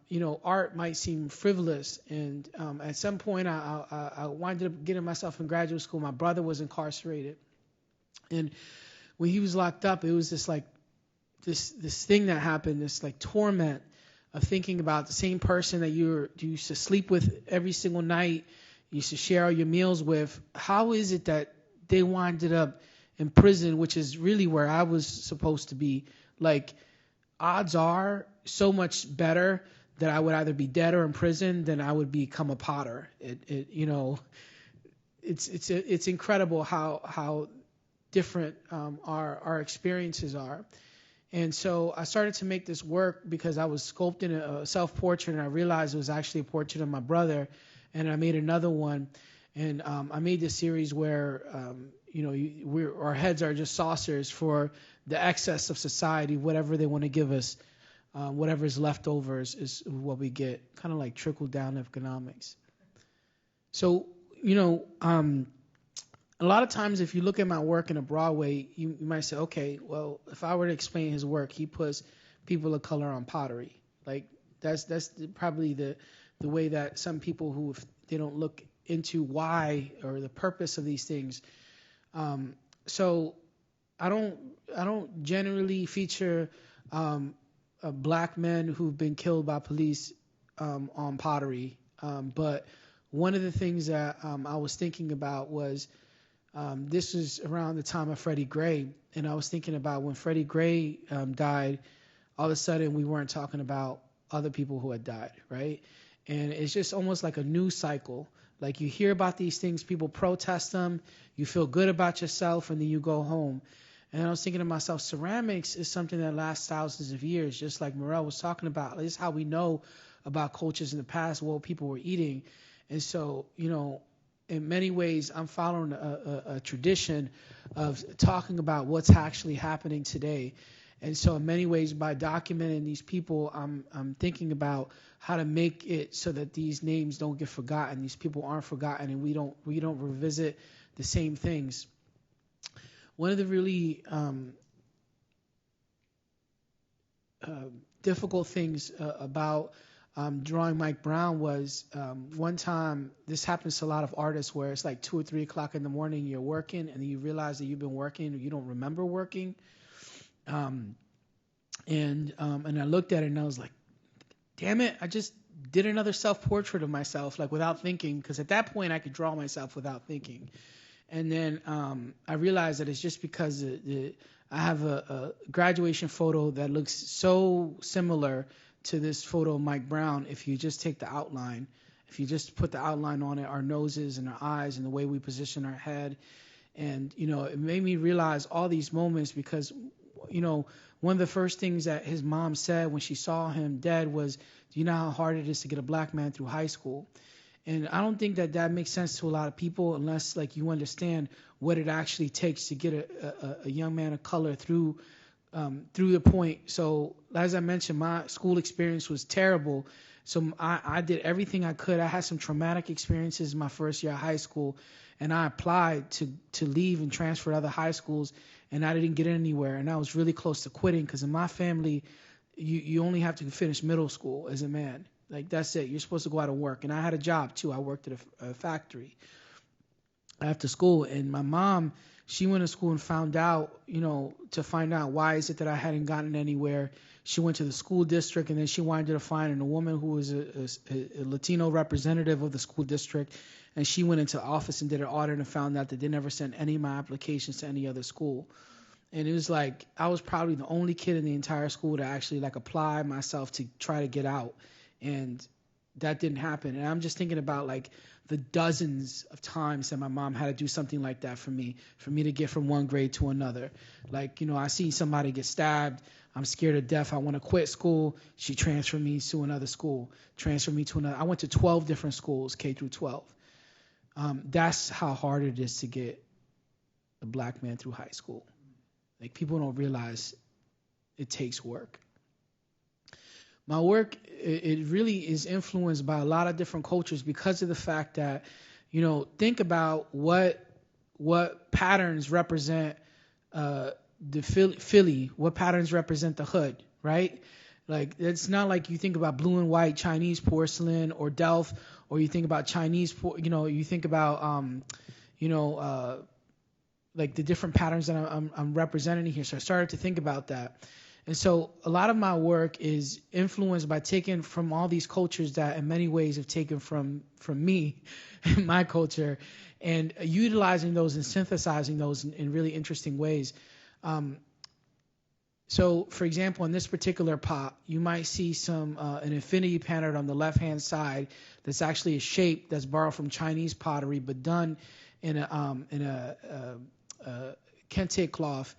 you know, art might seem frivolous. And at some point I winded up getting myself in graduate school. My brother was incarcerated. And when he was locked up, it was this like this thing that happened, this like torment of thinking about the same person that you used to sleep with every single night, you used to share all your meals with. How is it that they winded up in prison, which is really where I was supposed to be? Like, odds are so much better that I would either be dead or in prison than I would become a potter. You know, it's incredible how different our experiences are. And so I started to make this work because I was sculpting a self-portrait, and I realized it was actually a portrait of my brother. And I made another one, and I made this series where you know, our heads are just saucers for the excess of society. Whatever they want to give us, whatever is left over is what we get. Kind of like trickle down economics. So, you know, a lot of times if you look at my work in a broad way, you might say, okay, well, if I were to explain his work, he puts people of color on pottery. Like that's probably the way that some people who, if they don't look into why or the purpose of these things. So I don't generally feature black men who've been killed by police on pottery. But one of the things that I was thinking about was this was around the time of Freddie Gray, and I was thinking about when Freddie Gray died, all of a sudden we weren't talking about other people who had died, right? And it's just almost like a news cycle. Like you hear about these things, people protest them, you feel good about yourself, and then you go home. And I was thinking to myself, ceramics is something that lasts thousands of years, just like Morel was talking about. This is how we know about cultures in the past, what people were eating. And so, you know, in many ways, I'm following a tradition of talking about what's actually happening today. And so in many ways, by documenting these people, I'm thinking about how to make it so that these names don't get forgotten, these people aren't forgotten, and we don't revisit the same things. One of the really difficult things about drawing Mike Brown was one time, this happens to a lot of artists where it's like 2 or 3 o'clock in the morning, you're working, and then you realize that you've been working, or you don't remember working. And I looked at it and I was like, damn it, I just did another self-portrait of myself, like without thinking, because at that point I could draw myself without thinking. And then I realized that it's just because I have a graduation photo that looks so similar to this photo of Mike Brown. If you just take the outline, if you just put the outline on it, our noses and our eyes and the way we position our head. And, it made me realize all these moments because, one of the first things that his mom said when she saw him dead was, do you know how hard it is to get a black man through high school? And I don't think that makes sense to a lot of people unless like you understand what it actually takes to get a young man of color through the point. So as I mentioned, my school experience was terrible. So I did everything I could. I had some traumatic experiences in my first year of high school, and I applied to leave and transfer to other high schools, and I didn't get anywhere. And I was really close to quitting because in my family, you only have to finish middle school as a man. Like, that's it. You're supposed to go out and work. And I had a job, too. I worked at a factory after school. And my mom, she went to school and found out, to find out why is it that I hadn't gotten anywhere. She went to the school district, and then she wanted to find a woman who was a Latino representative of the school district. And she went into the office and did an audit and found out that they never sent any of my applications to any other school. And it was like I was probably the only kid in the entire school to actually like apply myself to try to get out. And that didn't happen. And I'm just thinking about like the dozens of times that my mom had to do something like that for me to get from one grade to another. Like, I see somebody get stabbed. I'm scared to death. I want to quit school. She transferred me to another school, transferred me to another. I went to 12 different schools, K through 12. That's how hard it is to get a black man through high school. Like, people don't realize it takes work. My work, it really is influenced by a lot of different cultures because of the fact that, think about what patterns represent the Philly, what patterns represent the hood, right? Like, it's not like you think about blue and white Chinese porcelain or Delft, or you think about Chinese, you think about, like the different patterns that I'm representing here. So I started to think about that. And so a lot of my work is influenced by taking from all these cultures that in many ways have taken from me, my culture, and utilizing those and synthesizing those in really interesting ways. So, for example, in this particular pot, you might see an infinity pattern on the left-hand side that's actually a shape that's borrowed from Chinese pottery, but done in a kente cloth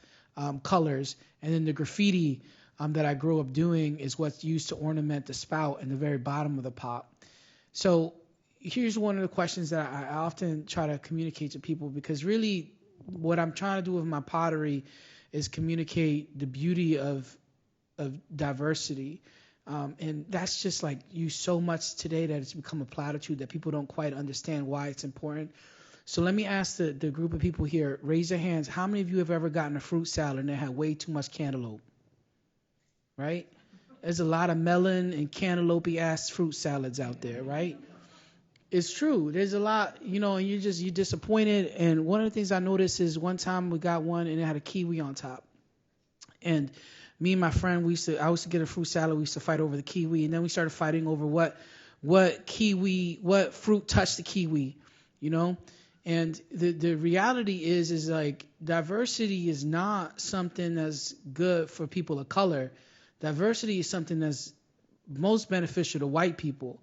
colors. And then the graffiti that I grew up doing is what's used to ornament the spout in the very bottom of the pot. So here's one of the questions that I often try to communicate to people, because really what I'm trying to do with my pottery is communicate the beauty of diversity. And that's just like used so much today that it's become a platitude that people don't quite understand why it's important. So let me ask the group of people here, raise your hands. How many of you have ever gotten a fruit salad and it had way too much cantaloupe? Right? There's a lot of melon and cantaloupe-ass fruit salads out there, right? It's true. There's a lot, and you're disappointed. And one of the things I noticed is one time we got one and it had a kiwi on top. And me and my friend, I used to get a fruit salad. We used to fight over the kiwi. And then we started fighting over what fruit touched the kiwi, And the reality is like diversity is not something that's good for people of color. Diversity is something that's most beneficial to white people.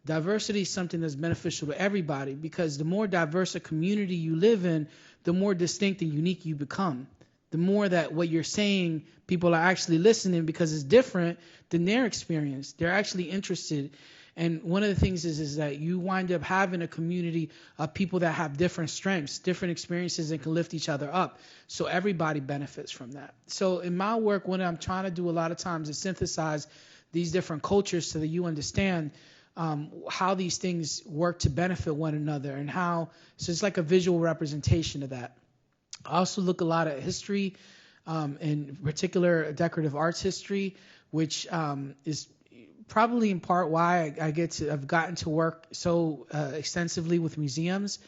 Diversity is something that's beneficial to everybody, because the more diverse a community you live in, the more distinct and unique you become. The more that what you're saying, people are actually listening because it's different than their experience. They're actually interested. And one of the things is that you wind up having a community of people that have different strengths, different experiences, and can lift each other up. So everybody benefits from that. So in my work, what I'm trying to do a lot of times is synthesize these different cultures so that you understand how these things work to benefit one another, and so it's like a visual representation of that. I also look a lot at history, in particular decorative arts history, which is probably in part why I've gotten to work so extensively with museums.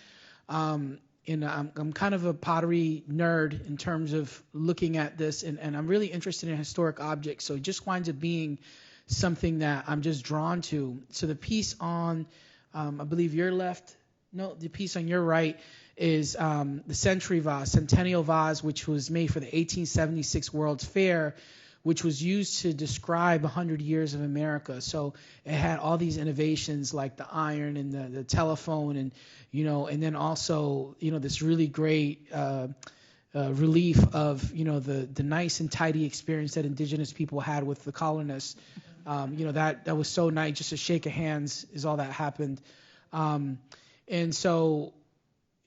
And I'm kind of a pottery nerd in terms of looking at this, and I'm really interested in historic objects. So it just winds up being something that I'm just drawn to. So the piece on, I believe the piece on your right is the centennial vase, which was made for the 1876 World's Fair, which was used to describe 100 years of America. So it had all these innovations like the iron and the telephone, and and then also this really great relief of the nice and tidy experience that indigenous people had with the colonists. That was so nice. Just a shake of hands is all that happened. And so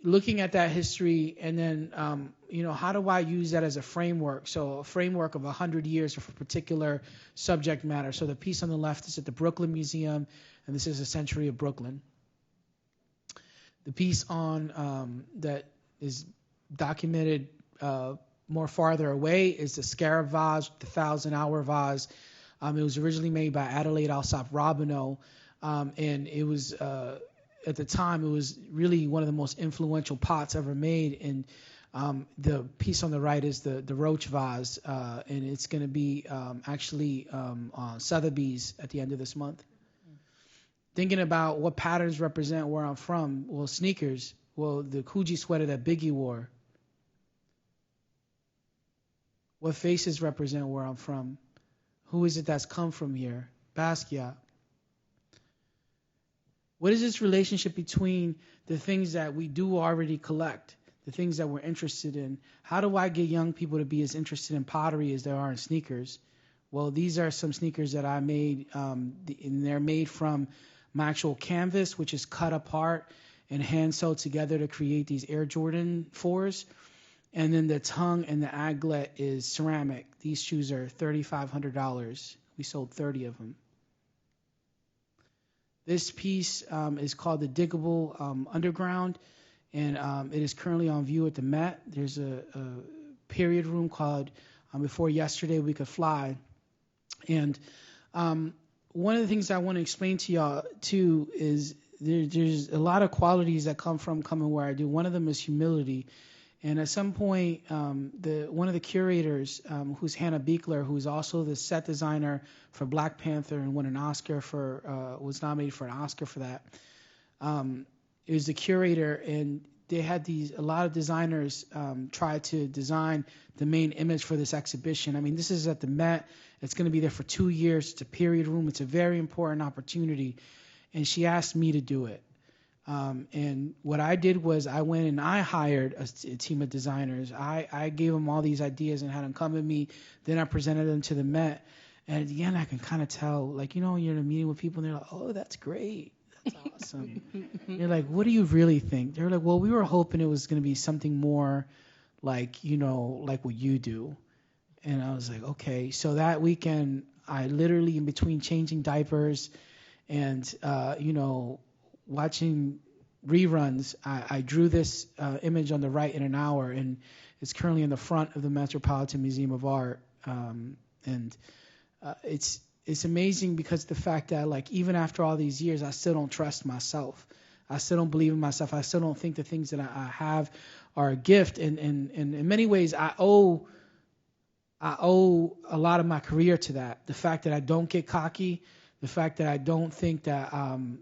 looking at that history, and then how do I use that as a framework? So a framework of 100 years of a particular subject matter. So the piece on the left is at the Brooklyn Museum, and this is a century of Brooklyn. The piece on that is documented more farther away is the Scarab vase, the 1,000-hour vase. It was originally made by Adelaide Alsop Robineau, and it was at the time it was really one of the most influential pots ever made. And the piece on the right is the Roach vase, and it's going to be actually on Sotheby's at the end of this month. Thinking about what patterns represent where I'm from. Well, sneakers. Well, the Coogee sweater that Biggie wore. What faces represent where I'm from? Who is it that's come from here? Basquiat. What is this relationship between the things that we do already collect, the things that we're interested in? How do I get young people to be as interested in pottery as they are in sneakers? Well, these are some sneakers that I made, and they're made from my actual canvas, which is cut apart and hand sewed together to create these Air Jordan 4s. And then the tongue and the aglet is ceramic. These shoes are $3,500. We sold 30 of them. This piece is called the Diggable Underground, and it is currently on view at the Met. There's a period room called Before Yesterday We Could Fly. And one of the things I want to explain to y'all, too, is there's a lot of qualities that come from coming where I do. One of them is humility. And at some point, one of the curators, who's Hannah Beekler, who's also the set designer for Black Panther and won an Oscar was nominated for an Oscar for that, is the curator, and they had a lot of designers try to design the main image for this exhibition. I mean, this is at the Met. It's going to be there for 2 years. It's a period room. It's a very important opportunity. And she asked me to do it. And what I did was I went and I hired a team of designers. I gave them all these ideas and had them come at me. Then I presented them to the Met. And at the end, I can kind of tell, like, you're in a meeting with people and they're like, oh, that's great. That's awesome. You're like, what do you really think? They're like, well, we were hoping it was going to be something more like, like what you do. And I was like, okay. So that weekend, I literally, in between changing diapers and, watching reruns, I drew this image on the right in an hour, and it's currently in the front of the Metropolitan Museum of Art. And it's amazing because the fact that, like, even after all these years, I still don't trust myself. I still don't believe in myself. I still don't think the things that I have are a gift. And in many ways, I owe a lot of my career to that. The fact that I don't get cocky, the fact that I don't think that, I'm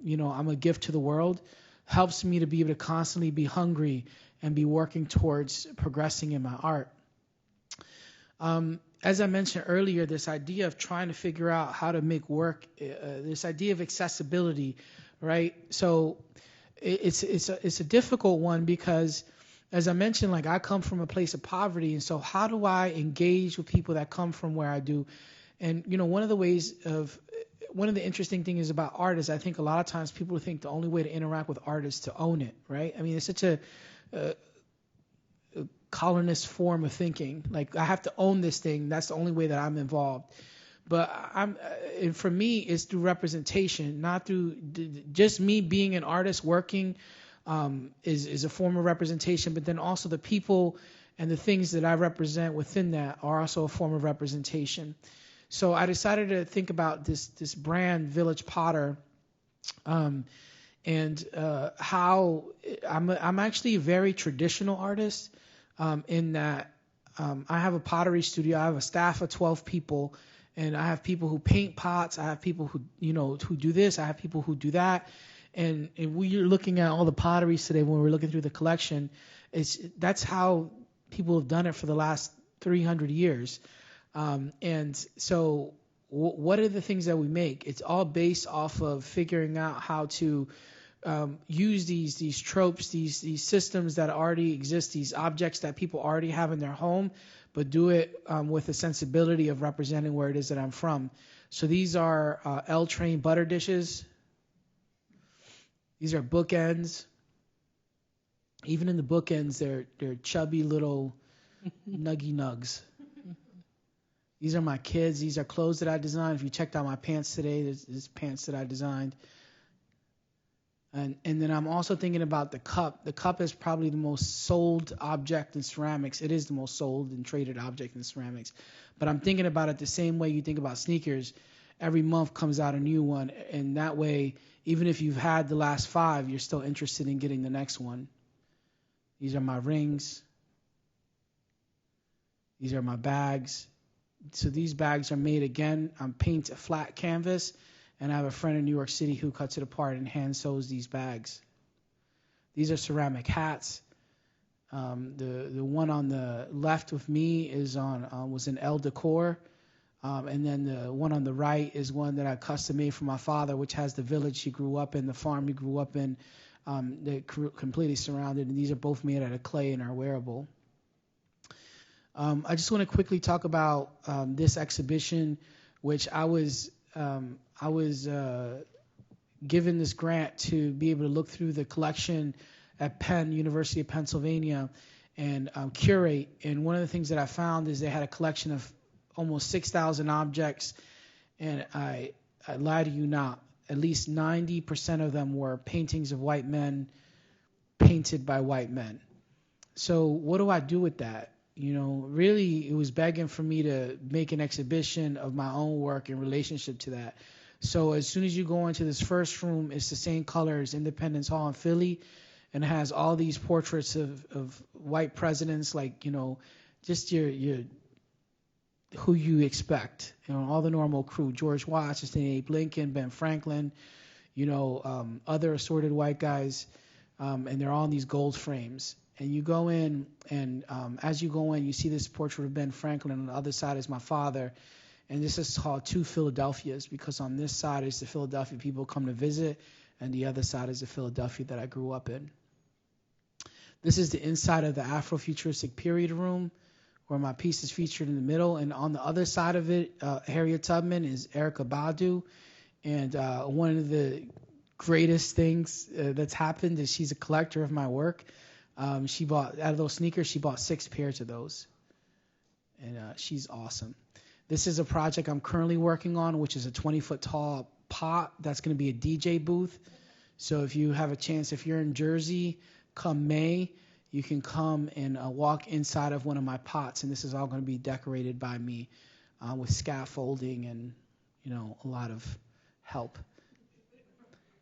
a gift to the world, helps me to be able to constantly be hungry and be working towards progressing in my art. As I mentioned earlier, this idea of trying to figure out how to make work, this idea of accessibility, right? So it's a difficult one because, as I mentioned, like, I come from a place of poverty, and so how do I engage with people that come from where I do? And one of the interesting things about art is I think a lot of times people think the only way to interact with art is to own it, right? I mean, it's such a colonist form of thinking. Like, I have to own this thing. That's the only way that I'm involved. But and for me, it's through representation, not through just me being an artist working is a form of representation. But then also the people and the things that I represent within that are also a form of representation. So I decided to think about this brand, Village Potter, and how I'm actually a very traditional artist, in that I have a pottery studio. I have a staff of 12 people, and I have people who paint pots. I have people who who do this. I have people who do that. And we're looking at all the potteries today when we're looking through the collection. That's how people have done it for the last 300 years. And so what are the things that we make? It's all based off of figuring out how to use these tropes, these systems that already exist, these objects that people already have in their home, but do it with a sensibility of representing where it is that I'm from. So these are L-train butter dishes. These are bookends. Even in the bookends, they're chubby little nuggy nugs. These are my kids. These are clothes that I designed. If you checked out my pants today, there's pants that I designed. And then I'm also thinking about the cup. The cup is probably the most sold object in ceramics. It is the most sold and traded object in ceramics. But I'm thinking about it the same way you think about sneakers. Every month comes out a new one. And that way, even if you've had the last 5, you're still interested in getting the next one. These are my rings. These are my bags. So these bags are made again. I paint a flat canvas. And I have a friend in New York City who cuts it apart and hand sews these bags. These are ceramic hats. The one on the left with me is was an El Decor. And then the one on the right is one that I custom made for my father, which has the village he grew up in, the farm he grew up in. They're completely surrounded. And these are both made out of clay and are wearable. I just want to quickly talk about this exhibition, which I was given this grant to be able to look through the collection at Penn, University of Pennsylvania, and curate. And one of the things that I found is they had a collection of almost 6,000 objects, and I lie to you not, at least 90% of them were paintings of white men painted by white men. So what do I do with that? Really, it was begging for me to make an exhibition of my own work in relationship to that. So as soon as you go into this first room, it's the same color as Independence Hall in Philly, and it has all these portraits of white presidents, like, just your who you expect, all the normal crew: George Washington, Abe Lincoln, Ben Franklin, other assorted white guys, and they're all in these gold frames. And you go in, and as you go in, you see this portrait of Ben Franklin, and on the other side is my father. And this is called Two Philadelphias, because on this side is the Philadelphia people come to visit, and the other side is the Philadelphia that I grew up in. This is the inside of the Afrofuturistic period room, where my piece is featured in the middle. And on the other side of it, Harriet Tubman is Erykah Badu. And one of the greatest things that's happened is she's a collector of my work. She bought, out of those sneakers, she bought 6 pairs of those. And she's awesome. This is a project I'm currently working on, which is a 20-foot tall pot that's going to be a DJ booth. So if you have a chance, if you're in Jersey, come May, you can come and walk inside of one of my pots. And this is all going to be decorated by me with scaffolding and, a lot of help.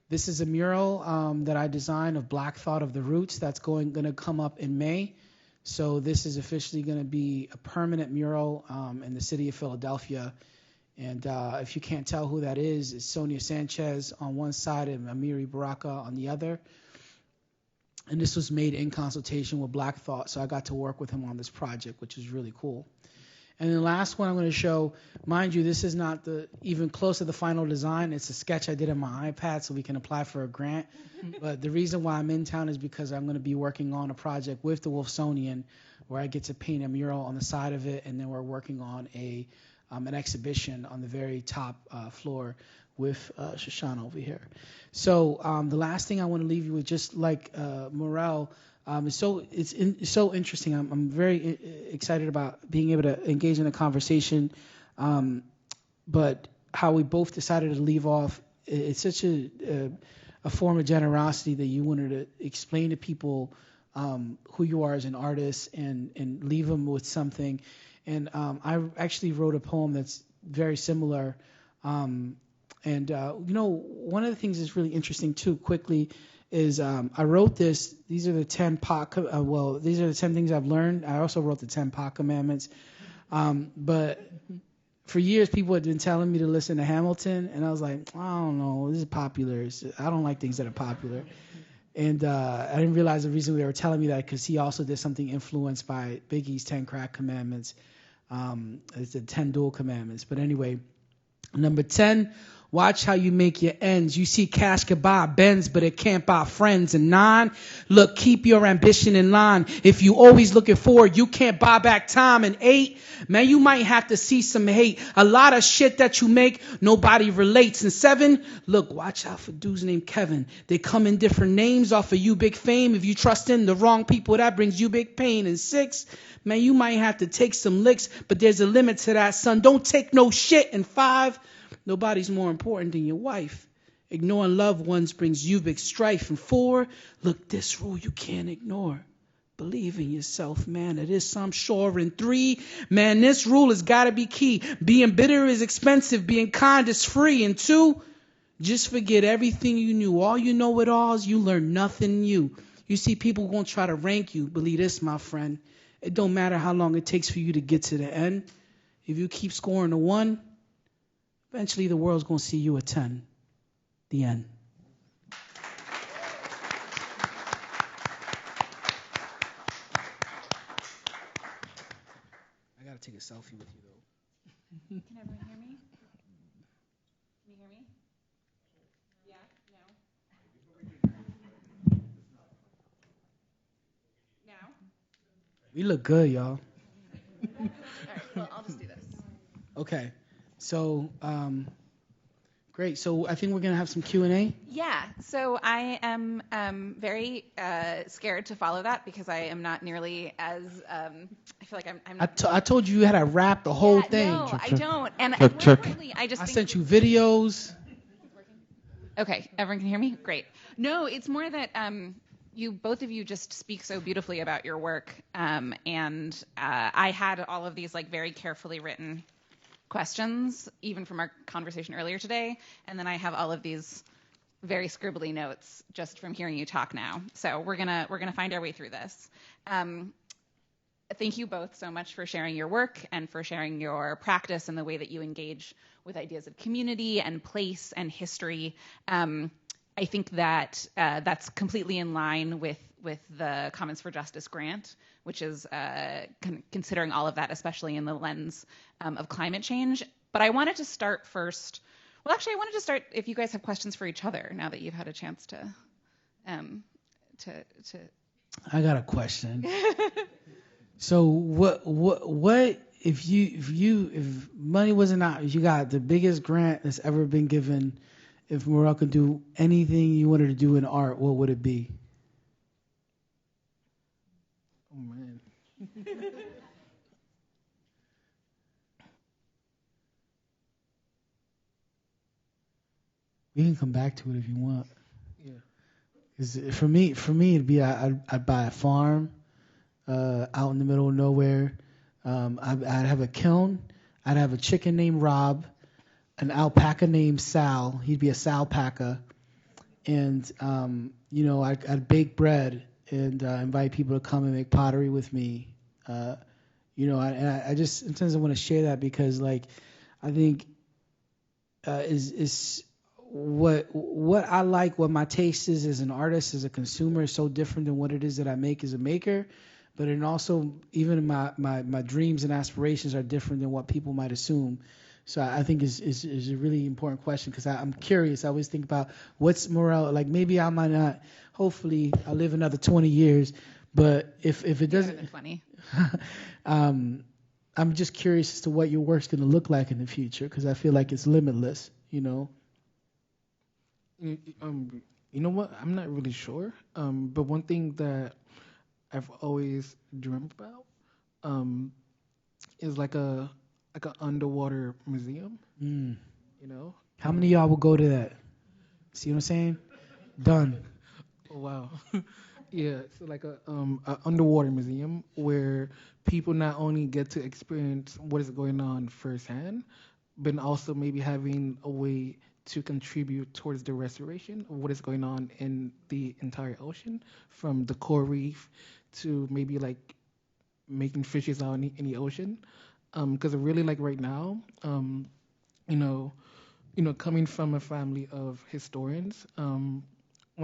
This is a mural that I designed of Black Thought of the Roots that's going to come up in May. So this is officially going to be a permanent mural in the city of Philadelphia. And if you can't tell who that is, it's Sonia Sanchez on one side and Amiri Baraka on the other. And this was made in consultation with Black Thought, so I got to work with him on this project, which is really cool. And the last one I'm going to show, mind you, this is not even close to the final design. It's a sketch I did on my iPad so we can apply for a grant. But the reason why I'm in town is because I'm going to be working on a project with the Wolfsonian where I get to paint a mural on the side of it, and then we're working on an exhibition on the very top floor with Shoshana over here. So the last thing I want to leave you with, just like Morel, it's so interesting. I'm very excited about being able to engage in a conversation, but how we both decided to leave off, it's such a form of generosity that you wanted to explain to people who you are as an artist and leave them with something. And I actually wrote a poem that's very similar. And one of the things that's really interesting too, quickly, is I wrote this. These are the 10 these are the 10 things I've learned. I also wrote the 10 POC commandments. But for years, people had been telling me to listen to Hamilton, and I was like, I don't know, this is popular. I don't like things that are popular. And I didn't realize the reason they were telling me that because he also did something influenced by Biggie's 10 crack commandments. It's the 10 dual commandments. But anyway, number 10, watch how you make your ends. You see cash can buy Benz, but it can't buy friends. And 9, look, keep your ambition in line. If you always looking forward, you can't buy back time. And 8, man, you might have to see some hate. A lot of shit that you make, nobody relates. And 7, look, watch out for dudes named Kevin. They come in different names off of you big fame. If you trust in the wrong people, that brings you big pain. And 6, man, you might have to take some licks, but there's a limit to that, son. Don't take no shit. And 5, nobody's more important than your wife. Ignoring loved ones brings you big strife. And 4, look, this rule you can't ignore. Believe in yourself, man. It is some sure. And 3, man, this rule has got to be key. Being bitter is expensive. Being kind is free. And 2, just forget everything you knew. All you know it all is you learn nothing new. You see, people going to try to rank you. Believe this, my friend. It don't matter how long it takes for you to get to the end. If you keep scoring a 1, eventually the world's going to see you a 10. The end. I got to take a selfie with you, though. Can everyone hear me? Can you hear me? Yeah? No? Now? We look good, y'all. All right, well, I'll just do this. Okay. So, great. So I think we're going to have some Q&A. Yeah, so I am very scared to follow that because I am not nearly as, I feel like I'm not. I told you had to rap the whole thing. No, I don't. And Check. I just I think sent you videos. Okay, everyone can hear me? Great. No, it's more that both of you just speak so beautifully about your work. And I had all of these like very carefully written questions, even from our conversation earlier today. And then I have all of these very scribbly notes just from hearing you talk now. So we're gonna find our way through this. Thank you both so much for sharing your work and for sharing your practice and the way that you engage with ideas of community and place and history. I think that that's completely in line with the Commons for Justice grant, which is considering all of that, especially in the lens of climate change. But I wanted to start first. Well, actually, I wanted to start if you guys have questions for each other now that you've had a chance to. I got a question. So what if money wasn't out, if you got the biggest grant that's ever been given, if Morel could do anything you wanted to do in art, what would it be? Oh, man. We can come back to it if you want. Yeah. 'Cause for me, it'd be I'd buy a farm out in the middle of nowhere. I'd have a kiln. I'd have a chicken named Rob, an alpaca named Sal. He'd be a Salpaca. And, I'd bake bread and invite people to come and make pottery with me. I just sometimes I want to share that because, like, I think is what I like, what my taste is as an artist, as a consumer, is so different than what it is that I make as a maker. But then also, even my dreams and aspirations are different than what people might assume. So I think is a really important question because I'm curious. I always think about what's Morel, like maybe I might not, hopefully I'll live another 20 years, but if it doesn't, 20. I'm just curious as to what your work's going to look like in the future because I feel like it's limitless, you know. You know what? I'm not really sure. But one thing that I've always dreamt about is like an underwater museum. You know? How many of y'all will go to that? See what I'm saying? Done. Oh, wow. Yeah, so like a underwater museum where people not only get to experience what is going on firsthand, but also maybe having a way to contribute towards the restoration of what is going on in the entire ocean, from the coral reef to maybe like making fishes out in the ocean. Because I really like right now, you know, coming from a family of historians, when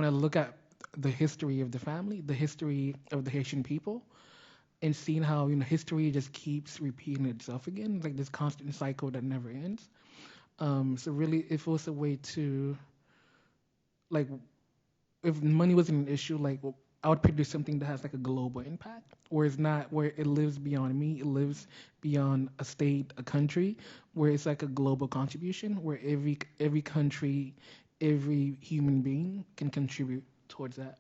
I look at the history of the family, the history of the Haitian people, and seeing how history just keeps repeating itself again, like this constant cycle that never ends. So really, if it was a way to, like, if money wasn't an issue, like, I would produce something that has like a global impact, where it's not, where it lives beyond me, it lives beyond a state, a country, where it's like a global contribution, where every country, every human being can contribute towards that.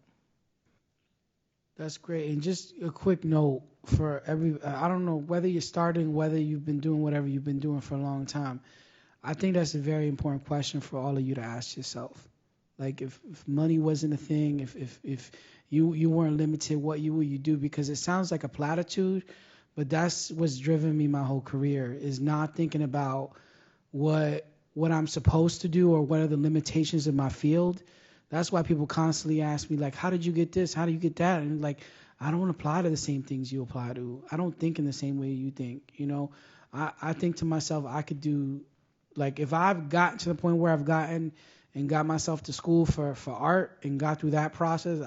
That's great. And just a quick note for I don't know whether you're starting, whether you've been doing whatever you've been doing for a long time. I think that's a very important question for all of you to ask yourself. Like, if money wasn't a thing, if you weren't limited, what would you do? Because it sounds like a platitude, but that's what's driven me my whole career, is not thinking about what I'm supposed to do or what are the limitations of my field. That's why people constantly ask me, like, how did you get this? How do you get that? And like, I don't apply to the same things you apply to. I don't think in the same way you think. I think to myself, I could do, like, if I've gotten to the point where I've gotten and got myself to school for art and got through that process,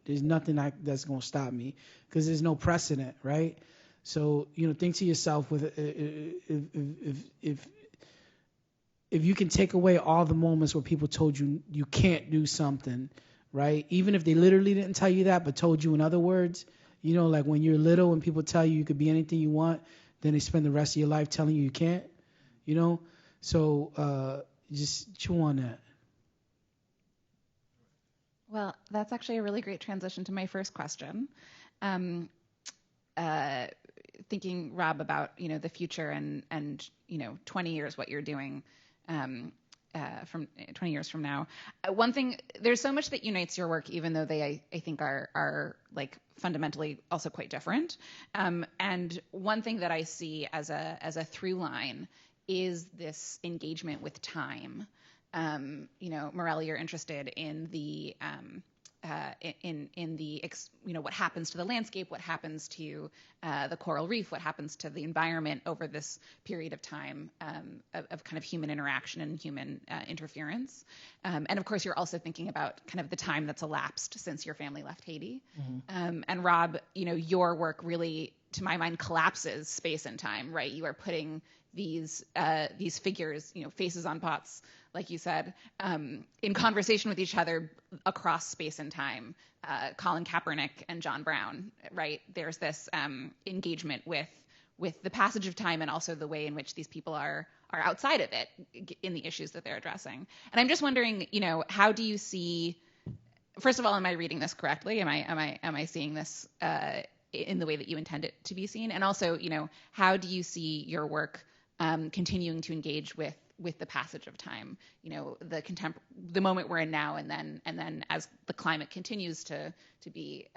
there's nothing that's going to stop me, because there's no precedent, right? So, think to yourself, with if you can take away all the moments where people told you you can't do something, right? Even if they literally didn't tell you that, but told you in other words, like when you're little and people tell you could be anything you want, then they spend the rest of your life telling you can't, So just chew on that. Well, that's actually a really great transition to my first question. Thinking, Rob, about the future and 20 years, what you're doing from 20 years from now. One thing, there's so much that unites your work, even though they I think are like fundamentally also quite different. And one thing that I see as a through line is this engagement with time. Morel, you're interested in the what happens to the landscape, what happens to the coral reef, what happens to the environment over this period of time of kind of human interaction and human interference. And of course, you're also thinking about kind of the time that's elapsed since your family left Haiti. Mm-hmm. And Rob, your work really, to my mind, collapses space and time, right? You are putting these figures, faces on pots, like you said, in conversation with each other across space and time. Colin Kaepernick and John Brown, right? There's this engagement with the passage of time and also the way in which these people are outside of it in the issues that they're addressing. And I'm just wondering, how do you see? First of all, am I reading this correctly? Am I seeing this in the way that you intend it to be seen? And also, how do you see your work continuing to engage with the passage of time, the moment we're in now, and then as the climate continues to be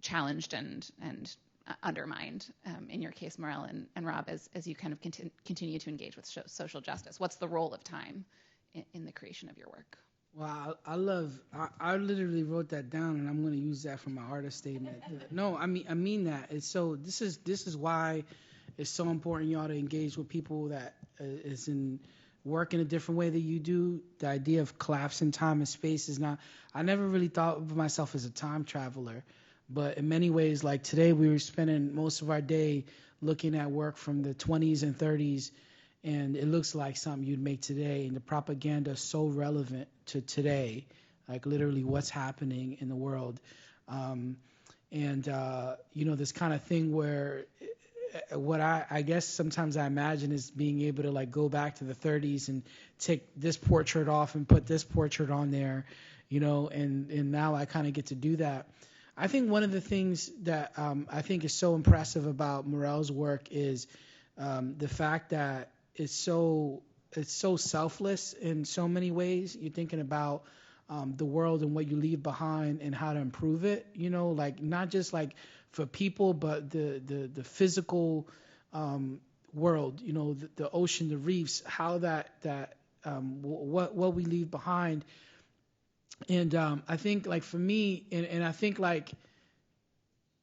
challenged and undermined, in your case, Morel and Rob, as you kind of continue to engage with social justice? What's the role of time in the creation of your work? Well, I literally wrote that down, and I'm going to use that for my artist statement. No, I mean that. It's so, this is why it's so important, y'all, to engage with people that is in work in a different way that you do. The idea of collapsing time and space is not, I never really thought of myself as a time traveler, but in many ways, like today, we were spending most of our day looking at work from the 20s and 30s, and it looks like something you'd make today, and the propaganda is so relevant to today, like literally what's happening in the world. This kind of thing where what I guess sometimes I imagine is being able to like go back to the 30s and take this portrait off and put this portrait on there, and now I kind of get to do that. I think one of the things that I think is so impressive about Morel's work is the fact that it's so selfless in so many ways. You're thinking about the world and what you leave behind and how to improve it, like not just like for people, but the physical world, the ocean, the reefs, how what we leave behind. And I think, like, for me, and I think, like,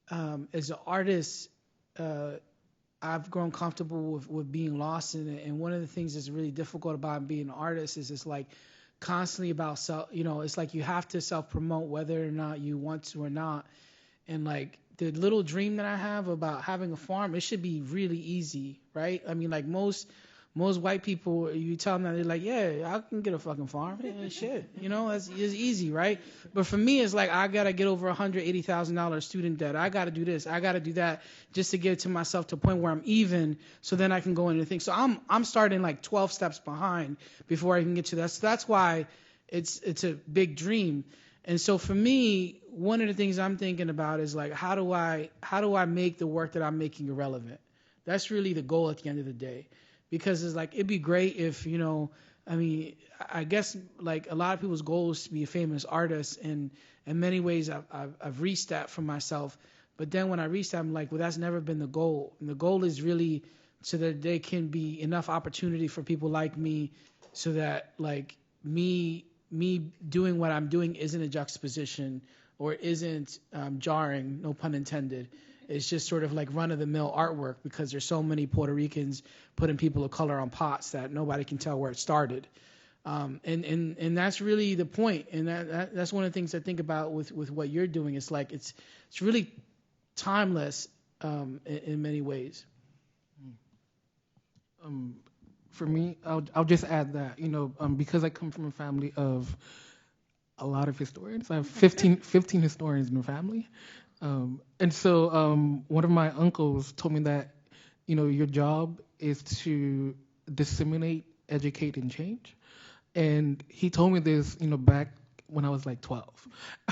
as an artist, I've grown comfortable with being lost in it. And one of the things that's really difficult about being an artist is it's like constantly about self, it's like you have to self-promote whether or not you want to or not. And, like, the little dream that I have about having a farm, it should be really easy, right? I mean, like, most white people, you tell them that, they're like, yeah, I can get a fucking farm. Yeah, shit. It's easy, right? But for me, it's like I got to get over $180,000 student debt. I got to do this. I got to do that just to get to myself to a point where I'm even, so then I can go into things. So I'm starting like 12 steps behind before I can get to that. So that's why it's a big dream. And so for me, one of the things I'm thinking about is, like, how do I make the work that I'm making irrelevant? That's really the goal at the end of the day. Because it's like, it'd be great if, I guess, like, a lot of people's goal is to be a famous artist, and in many ways I've reached that for myself. But then when I reach that, I'm like, well, that's never been the goal. And the goal is really so that there can be enough opportunity for people like me, so that, like, me doing what I'm doing isn't a juxtaposition or isn't jarring, no pun intended. It's just sort of like run-of-the-mill artwork, because there's so many Puerto Ricans putting people of color on pots that nobody can tell where it started. And that's really the point. And that's one of the things I think about with what you're doing. It's like it's really timeless in many ways. For me, I'll just add that, because I come from a family of a lot of historians. I have 15 historians in the family. And so one of my uncles told me that, your job is to disseminate, educate, and change. And he told me this, back when I was like 12,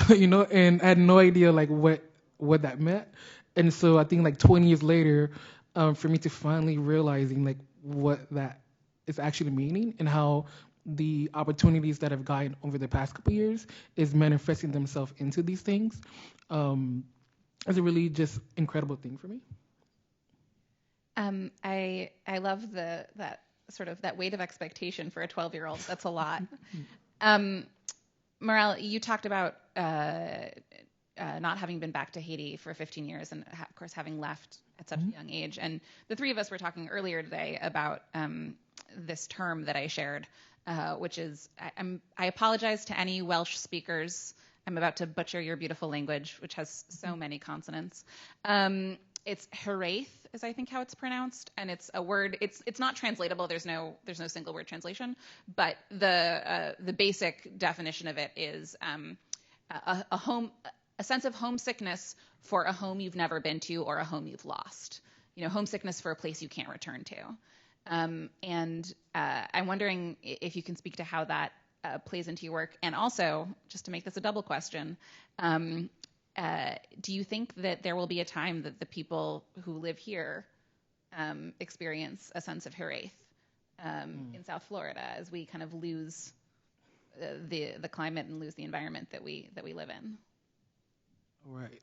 and I had no idea, like, what that meant. And so I think, like, 20 years later, for me to finally realizing, like, what that is actually meaning, and how the opportunities that I've gotten over the past couple of years is manifesting themselves into these things. It's a really just incredible thing for me. I love that sort of that weight of expectation for a 12-year-old. That's a lot. Morel, you talked about not having been back to Haiti for 15 years, and of course having left at such a young age. And the three of us were talking earlier today about this term that I shared, which is, I apologize to any Welsh speakers. I'm about to butcher your beautiful language, which has so many consonants. It's heraith, is I think how it's pronounced, and it's a word. It's not translatable. There's no single word translation. But the basic definition of it is a sense of homesickness for a home you've never been to or a home you've lost. Homesickness for a place you can't return to. And I'm wondering if you can speak to how that plays into your work. And also, just to make this a double question, do you think that there will be a time that the people who live here experience a sense of heraith in South Florida as we kind of lose the climate and lose the environment that we live in? Right.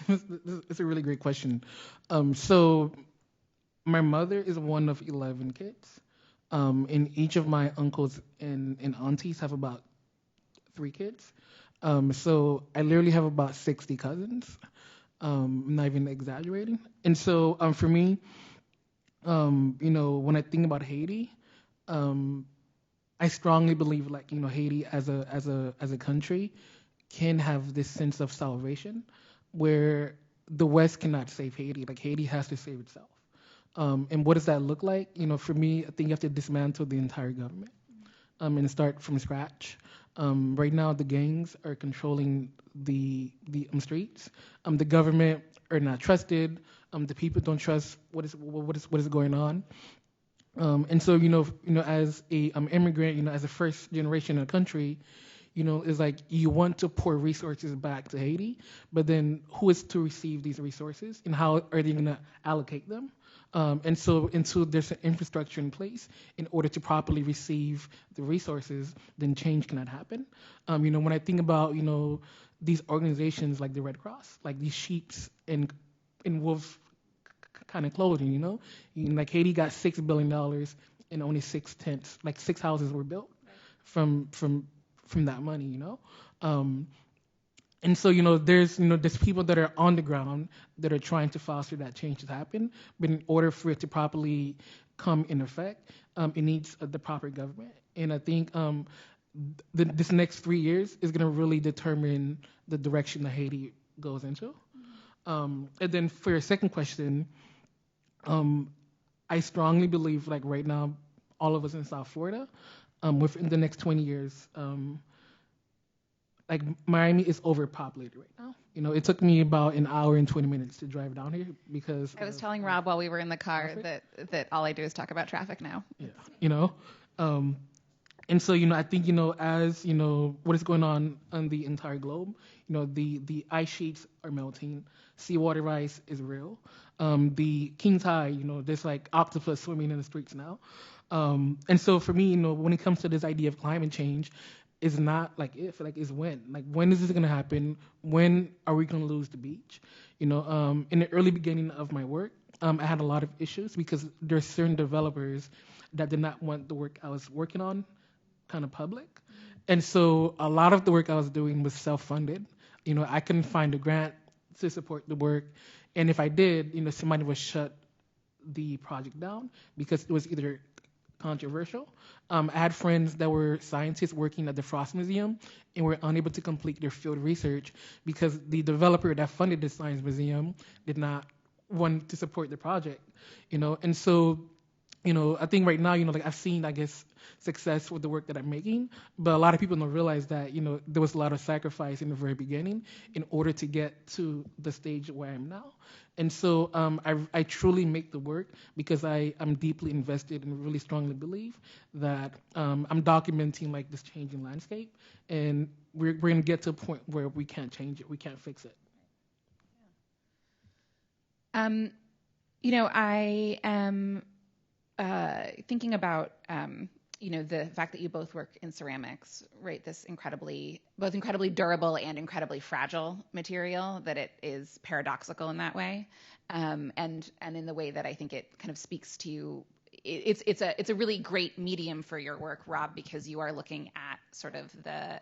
It's a really great question. So my mother is one of 11 kids. And each of my uncles and aunties have about 3 kids. So I literally have about 60 cousins. I'm not even exaggerating. And so for me, when I think about Haiti, I strongly believe, like, Haiti as a country can have this sense of salvation, where the West cannot save Haiti. Like, Haiti has to save itself. And what does that look like? For me, I think you have to dismantle the entire government and start from scratch. Right now, the gangs are controlling the streets. The government are not trusted. The people don't trust what is going on. And so, as a immigrant, as a first generation in a country, it's like you want to pour resources back to Haiti, but then who is to receive these resources, and how are they going to allocate them? And so until there's an infrastructure in place in order to properly receive the resources, then change cannot happen. When I think about, these organizations like the Red Cross, like these sheeps and wolf kind of clothing, you know? Like Haiti got $6 billion and only 6/10, like 6 houses were built from that money, you know? And so, there's people that are on the ground that are trying to foster that change to happen. But in order for it to properly come in effect, it needs the proper government. And I think this next 3 years is going to really determine the direction that Haiti goes into. And then for your second question, I strongly believe, like right now, all of us in South Florida, within the next 20 years, like Miami is overpopulated right now. It took me about an hour and 20 minutes to drive down here because I was telling Rob while we were in the car that all I do is talk about traffic now. Yeah, and so I think as what is going on the entire globe, the ice sheets are melting, seawater rise is real. The king tide, there's like octopus swimming in the streets now. And so for me, when it comes to this idea of climate change, it's not like if, like it's when. Like when is this going to happen? When are we going to lose the beach? In the early beginning of my work, I had a lot of issues because there's certain developers that did not want the work I was working on kind of public. And so a lot of the work I was doing was self-funded. I couldn't find a grant to support the work. And if I did, somebody would shut the project down because it was either controversial. I had friends that were scientists working at the Frost Museum and were unable to complete their field research because the developer that funded the science museum did not want to support the project, And so, I think right now, like I've seen, I guess, success with the work that I'm making, but a lot of people don't realize that, there was a lot of sacrifice in the very beginning in order to get to the stage where I am now. And so I truly make the work because I'm deeply invested and really strongly believe that I'm documenting like this changing landscape, and we're going to get to a point where we can't change it, we can't fix it. I am thinking about the fact that you both work in ceramics, right? This both incredibly durable and incredibly fragile material, that it is paradoxical in that way, and in the way that I think it kind of speaks to. It's a really great medium for your work, Rob, because you are looking at sort of the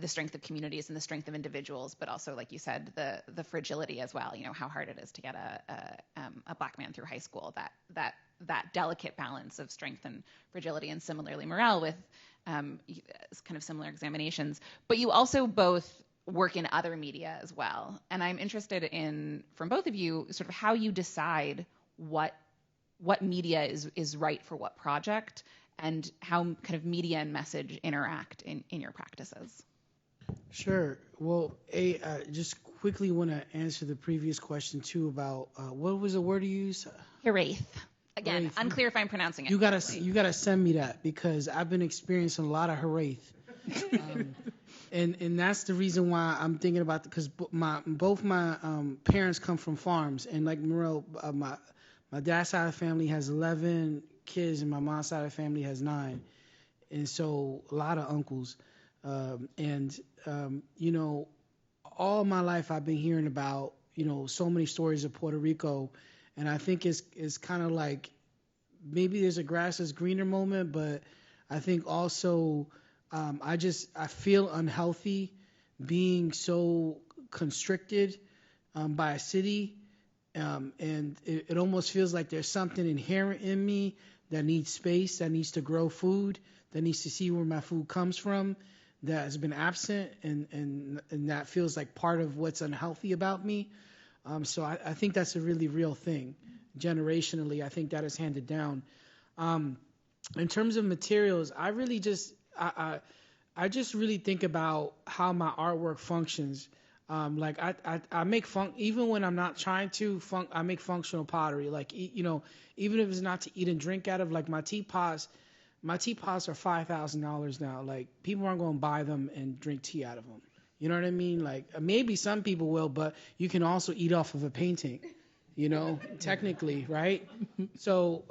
strength of communities and the strength of individuals, but also, like you said, the fragility as well. How hard it is to get a black man through high school. That delicate balance of strength and fragility, and similarly Morel with kind of similar examinations. But you also both work in other media as well, and I'm interested in, from both of you, sort of how you decide what media is right for what project, and how kind of media and message interact in your practices. Sure. Well, just quickly want to answer the previous question too about what was the word you used? Hiraeth. Again, unclear if I'm pronouncing it. You gotta send me that because I've been experiencing a lot of hiraeth, and that's the reason why I'm thinking about because both my parents come from farms, and like Morel, my dad's side of the family has 11 kids, and my mom's side of the family has 9, and so a lot of uncles, all my life I've been hearing about so many stories of Puerto Rico. And I think it's kind of like maybe there's a grass is greener moment, but I think also I feel unhealthy being so constricted by a city, and it almost feels like there's something inherent in me that needs space, that needs to grow food, that needs to see where my food comes from, that has been absent, and that feels like part of what's unhealthy about me. So I think that's a really real thing. Generationally, I think that is handed down. In terms of materials, I really just I just really think about how my artwork functions. Like I make even when I'm not trying to I make functional pottery. Like even if it's not to eat and drink out of. Like my teapots are $5,000 now. Like people aren't going to buy them and drink tea out of them. You know what I mean? Like maybe some people will, but you can also eat off of a painting, technically, right? So,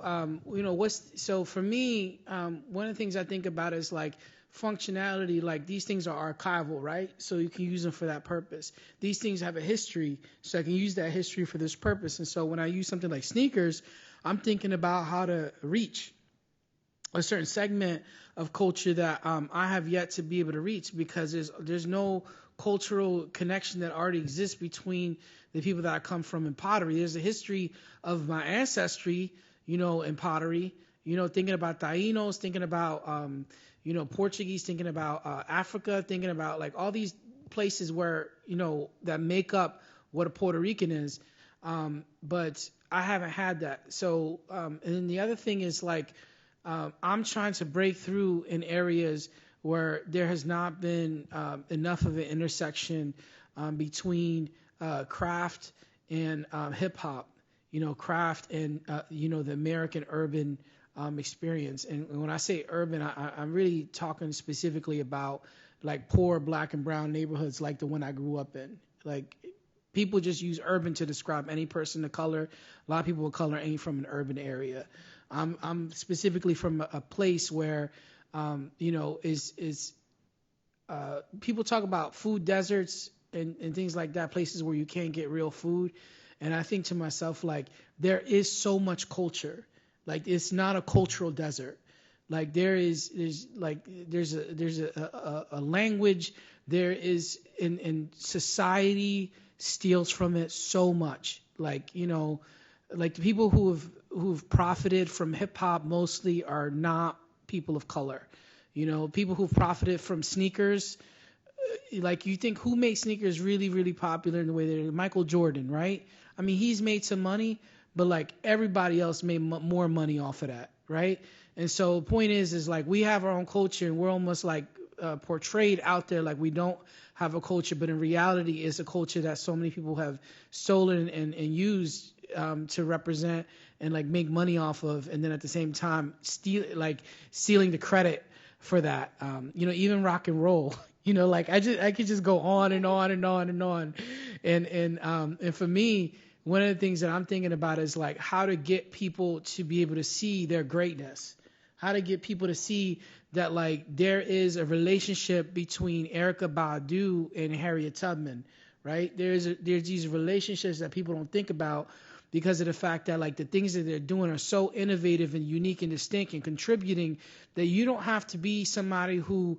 so for me, one of the things I think about is like functionality, like these things are archival, right? So you can use them for that purpose. These things have a history, so I can use that history for this purpose. And so when I use something like sneakers, I'm thinking about how to reach a certain segment of culture that I have yet to be able to reach, because there's no cultural connection that already exists between the people that I come from in pottery. There's a history of my ancestry, in pottery, thinking about Tainos, thinking about, Portuguese, thinking about Africa, thinking about like all these places where, that make up what a Puerto Rican is. But I haven't had that. So, and then the other thing is like, I'm trying to break through in areas where there has not been enough of an intersection between craft and hip hop, craft and, the American urban experience. And when I say urban, I'm really talking specifically about like poor Black and brown neighborhoods like the one I grew up in. Like, people just use urban to describe any person of color. A lot of people of color ain't from an urban area. I'm specifically from a place where, people talk about food deserts and things like that, places where you can't get real food. And I think to myself, like, there is so much culture. Like, it's not a cultural desert. Like, there's a language. There is, in society steals from it so much. Like, like the people who've profited from hip hop mostly are not people of color. People who've profited from sneakers, like, you think who made sneakers really, really popular in the way they're Michael Jordan, right? I mean, he's made some money, but like everybody else made more money off of that, right? And so the point is like we have our own culture, and we're almost like portrayed out there like we don't have a culture, but in reality it's a culture that so many people have stolen and used to represent and like make money off of, and then at the same time stealing the credit for that. Even rock and roll, like I could just go on and on and on and on. And for me, one of the things that I'm thinking about is like how to get people to be able to see their greatness, how to get people to see that like there is a relationship between Erykah Badu and Harriet Tubman, right? There's these relationships that people don't think about because of the fact that like the things that they're doing are so innovative and unique and distinct and contributing that you don't have to be somebody who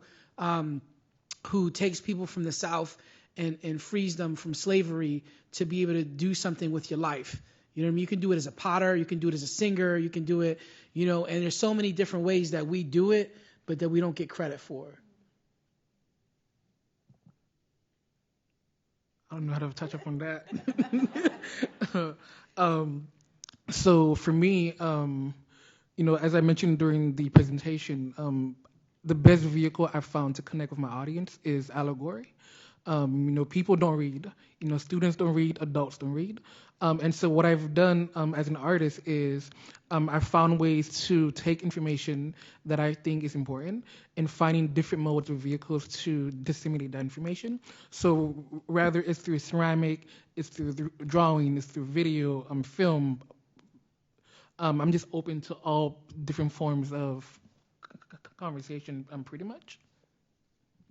takes people from the South and frees them from slavery to be able to do something with your life. You know what I mean? You can do it as a potter, you can do it as a singer, you can do it, and there's so many different ways that we do it, but that we don't get credit for. I don't know how to touch up on that. So for me, as I mentioned during the presentation, the best vehicle I've found to connect with my audience is allegory. People don't read, students don't read, adults don't read. And so what I've done as an artist is I've found ways to take information that I think is important and finding different modes or vehicles to disseminate that information. So rather it's through ceramic, it's through drawing, it's through video, film. I'm just open to all different forms of conversation, pretty much.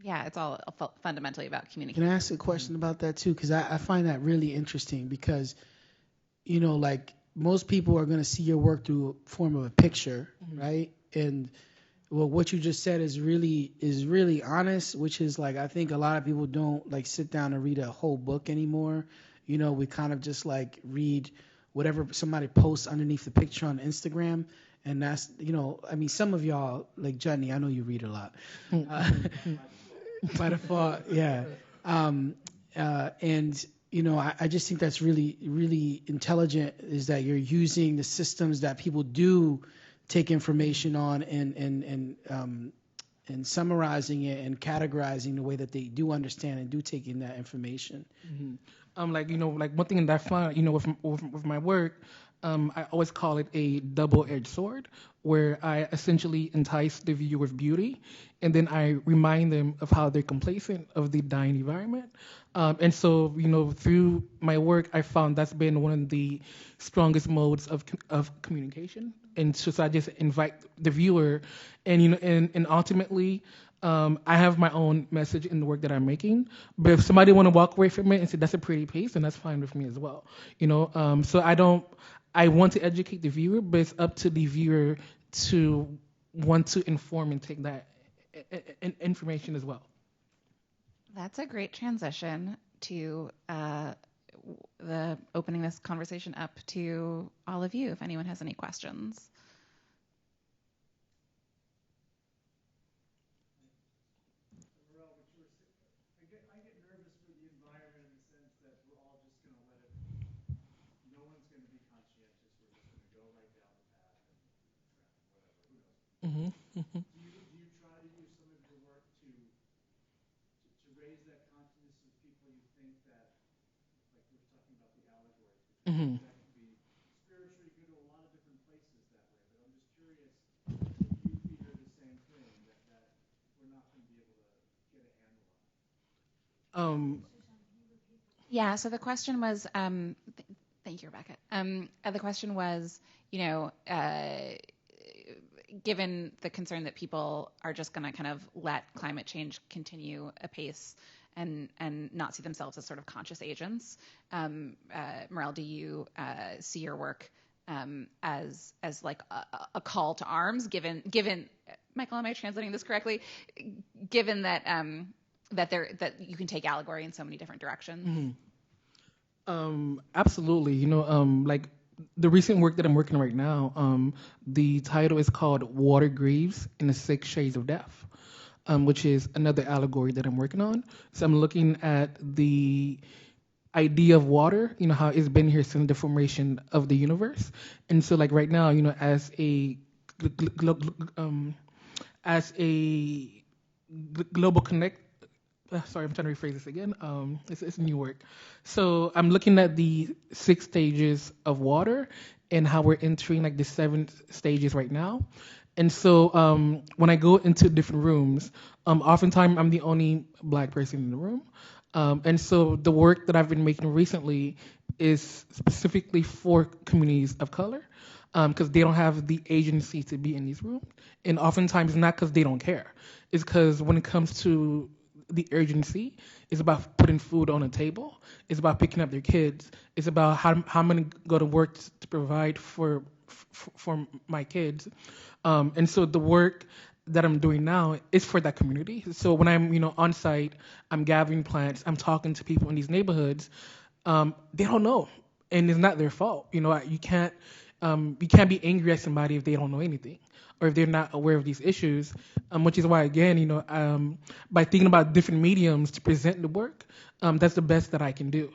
Yeah, it's all fundamentally about communication. Can I ask a question about that too? Because I find that really interesting because, like most people are going to see your work through a form of a picture, mm-hmm. right? And well, what you just said is really honest, which is like I think a lot of people don't like sit down and read a whole book anymore. We kind of just like read whatever somebody posts underneath the picture on Instagram. And that's, some of y'all, like Johnny, I know you read a lot. By default, yeah. I just think that's really, really intelligent is that you're using the systems that people do take information on and summarizing it and categorizing the way that they do understand and do take in that information. Mm-hmm. Like one thing that I find, with my work, I always call it a double-edged sword, where I essentially entice the viewer with beauty, and then I remind them of how they're complacent of the dying environment. And so, through my work, I found that's been one of the strongest modes of communication. And so I just invite the viewer, and ultimately, I have my own message in the work that I'm making, but if somebody want to walk away from it and say that's a pretty piece, then that's fine with me as well. So I want to educate the viewer, but it's up to the viewer to want to inform and take that information as well. That's a great transition to the opening this conversation up to all of you, if anyone has any questions. I get nervous for the environment in the sense that we're all just going to let it, no one's going to be conscientious, we're just going to go right down the path and whatever, who knows. Mm-hmm. Mm-hmm. Do you try to use some of your work to raise that consciousness of people you think that, like we were talking about the allegories, Mm-hmm. that can be spiritually good to a lot of different places that way, but I'm just curious if you fear the same thing, that we're not going to be able to get a handle on it. Yeah, so the question was, thank you, Rebecca. The question was, given the concern that people are just going to kind of let climate change continue apace and not see themselves as sort of conscious agents, Morel, do you see your work as like a call to arms, given Michael, am I translating this correctly? Given that that you can take allegory in so many different directions. Mm-hmm. Absolutely. Like the recent work that I'm working on right now, the title is called Water Grieves in the 6 Shades of Death, which is another allegory that I'm working on. So I'm looking at the idea of water, how it's been here since the formation of the universe. And so like right now, as a global connect, sorry, I'm trying to rephrase this again. It's new work. So I'm looking at the 6 stages of water and how we're entering like the 7 stages right now. And so when I go into different rooms, oftentimes I'm the only Black person in the room. And so the work that I've been making recently is specifically for communities of color, because they don't have the agency to be in these rooms. And oftentimes not because they don't care. It's because when it comes to the urgency, it's about putting food on the table. It's about picking up their kids. It's about how I'm going to go to work to provide for my kids. And so the work that I'm doing now is for that community. So when I'm on site, I'm gathering plants, I'm talking to people in these neighborhoods. They don't know, and it's not their fault. You can't be angry at somebody if they don't know anything, or if they're not aware of these issues, which is why, again, by thinking about different mediums to present the work, that's the best that I can do,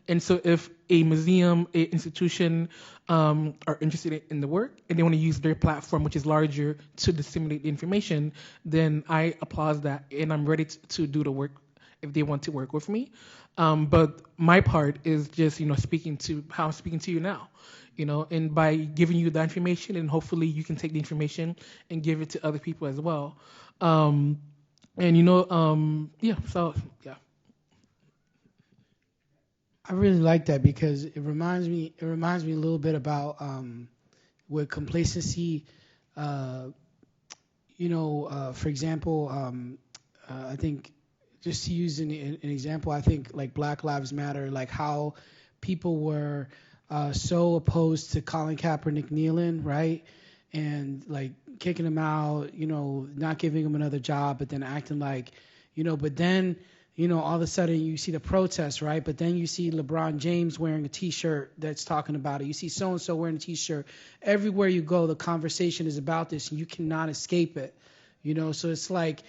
And so if a museum, a institution are interested in the work and they want to use their platform, which is larger, to disseminate the information, then I applaud that, and I'm ready to do the work if they want to work with me. But my part is just, speaking to how I'm speaking to you now. And by giving you that information, and hopefully you can take the information and give it to other people as well. Yeah. I really like that because it reminds me a little bit about with complacency. For example, I think just to use an example, I think like Black Lives Matter, like how people were so opposed to Colin Kaepernick kneeling, right? And like kicking him out, not giving him another job, but then acting like, but then, all of a sudden you see the protests, right? But then you see LeBron James wearing a T-shirt that's talking about it. You see so-and-so wearing a T-shirt. Everywhere you go, the conversation is about this, and you cannot escape it, So it's like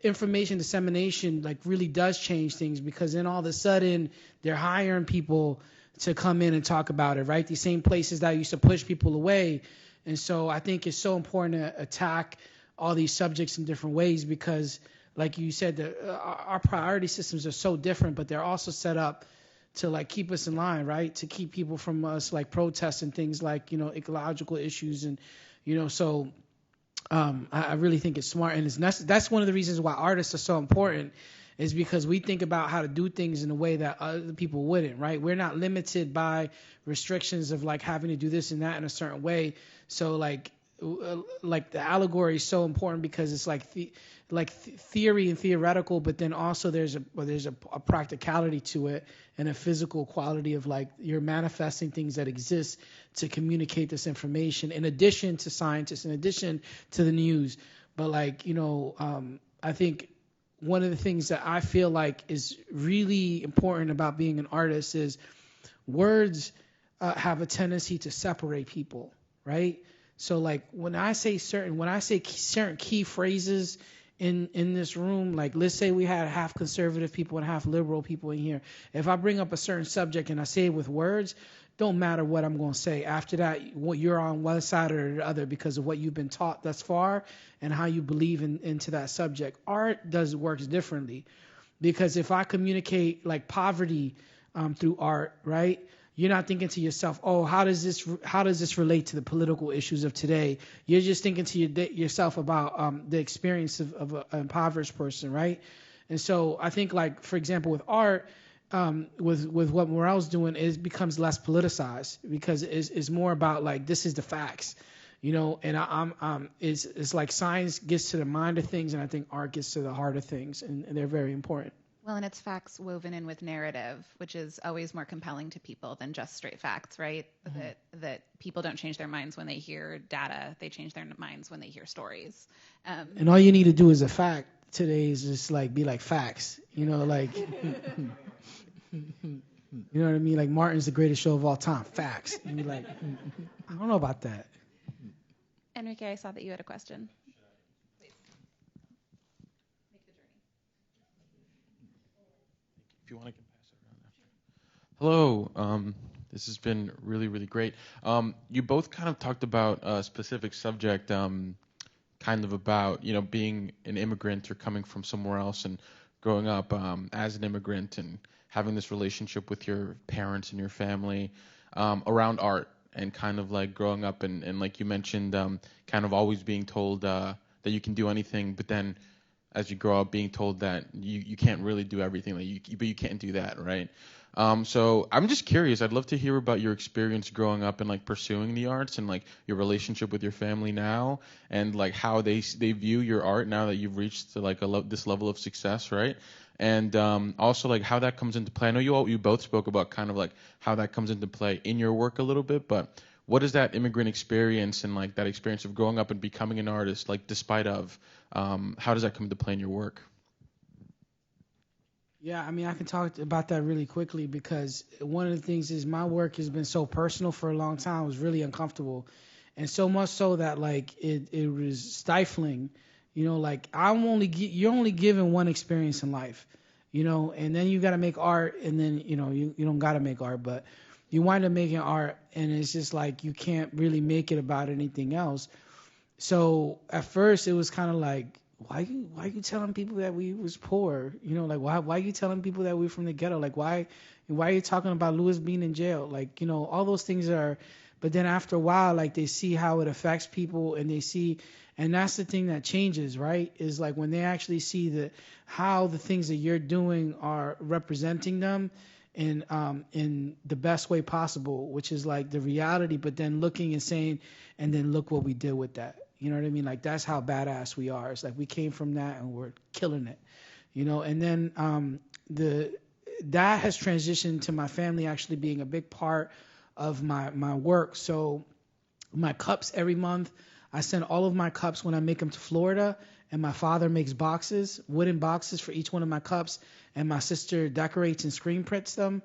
information dissemination like really does change things, because then all of a sudden they're hiring people to come in and talk about it, right? These same places that used to push people away. And so I think it's so important to attack all these subjects in different ways, because like you said, our priority systems are so different, but they're also set up to like keep us in line, right? To keep people from us like protesting things like, ecological issues. And, so I really think it's smart. And that's one of the reasons why artists are so important, is because we think about how to do things in a way that other people wouldn't, right? We're not limited by restrictions of like having to do this and that in a certain way. So like like the allegory is so important because it's like theory and theoretical, but then also there's a practicality to it and a physical quality of like you're manifesting things that exist to communicate this information in addition to scientists, in addition to the news. But like, I think one of the things that I feel like is really important about being an artist is words have a tendency to separate people, right? So like when I say certain key phrases in this room, like let's say we had half conservative people and half liberal people in here. If I bring up a certain subject and I say it with words, don't matter what I'm going to say. After that, you're on one side or the other because of what you've been taught thus far and how you believe into that subject. Art works differently because if I communicate like poverty through art, right? You're not thinking to yourself, oh, how does this relate to the political issues of today? You're just thinking to yourself about the experience of an impoverished person, right? And so I think, like, for example, with art, with what Morel's doing, it becomes less politicized because it's more about like this is the facts, and it's like science gets to the mind of things, and I think art gets to the heart of things, and they're very important. Well, and it's facts woven in with narrative, which is always more compelling to people than just straight facts, right? Mm-hmm. That people don't change their minds when they hear data; they change their minds when they hear stories. And all you need to do is a fact today is just like be like facts, like you know what I mean? Like Martin's the greatest show of all time, facts. And you're like, I don't know about that. Enrique, I saw that you had a question. If you want, I can pass it around after. Hello. This has been really, really great. You both kind of talked about a specific subject, kind of about, being an immigrant or coming from somewhere else and growing up as an immigrant and having this relationship with your parents and your family around art and kind of like growing up and like you mentioned, kind of always being told that you can do anything, but then as you grow up being told that you can't really do everything, but you can't do that, right? So I'm just curious. I'd love to hear about your experience growing up and like pursuing the arts and like your relationship with your family now and like how they view your art now that you've reached like this level of success, right? And also like how that comes into play. I know you both spoke about kind of like how that comes into play in your work a little bit, but what is that immigrant experience and like that experience of growing up and becoming an artist, like despite of, how does that come into play in your work? Yeah, I mean, I can talk about that really quickly because one of the things is my work has been so personal for a long time. It was really uncomfortable. And so much so that like it was stifling, like you're only given one experience in life, and then you got to make art and then, you don't got to make art, but you wind up making art and it's just like you can't really make it about anything else. So at first it was kind of like, why you telling people that we was poor? Like why you telling people that we're from the ghetto? Like why are you talking about Louis being in jail? Like, all those things are, but then after a while, like they see how it affects people and they see, and that's the thing that changes, right? Is like when they actually see how the things that you're doing are representing them in the best way possible, which is like the reality, but then looking and saying, and then look what we did with that. You know what I mean? Like that's how badass we are. It's like we came from that and we're killing it, and then that has transitioned to my family actually being a big part of my work. So my cups every month, I send all of my cups when I make them to Florida, and my father makes boxes, wooden boxes for each one of my cups, and my sister decorates and screen prints them.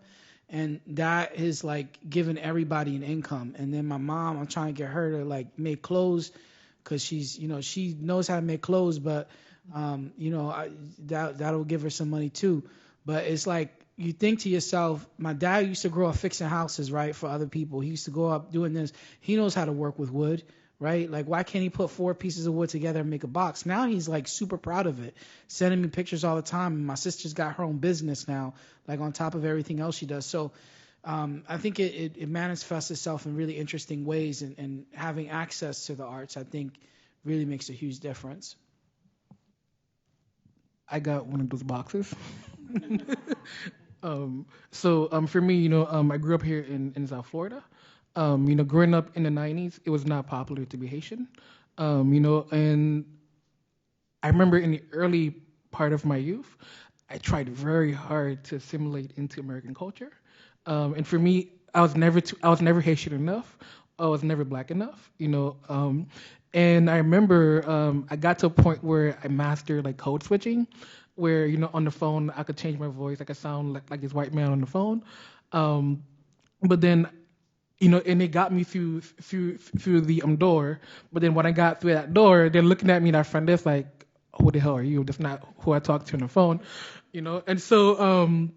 And that is like giving everybody an income. And then my mom, I'm trying to get her to like make clothes because she's, she knows how to make clothes, but, that'll give her some money too. But it's like, you think to yourself, my dad used to grow up fixing houses, right, for other people. He used to go up doing this. He knows how to work with wood, right? Like, why can't he put 4 pieces of wood together and make a box? Now he's like super proud of it, sending me pictures all the time. And my sister's got her own business now, like on top of everything else she does. So I think it manifests itself in really interesting ways, and having access to the arts, I think, really makes a huge difference. I got one of those boxes. So for me, I grew up here in South Florida. Growing up in the 90s, it was not popular to be Haitian. And I remember in the early part of my youth, I tried very hard to assimilate into American culture. And for me, I was never Haitian enough. I was never black enough, And I remember I got to a point where I mastered like code switching, where on the phone I could change my voice, I could sound like this white man on the phone. But then, and it got me through the door. But then when I got through that door, they're looking at me and our friend is like, "Who the hell are you? That's not who I talk to on the phone," And so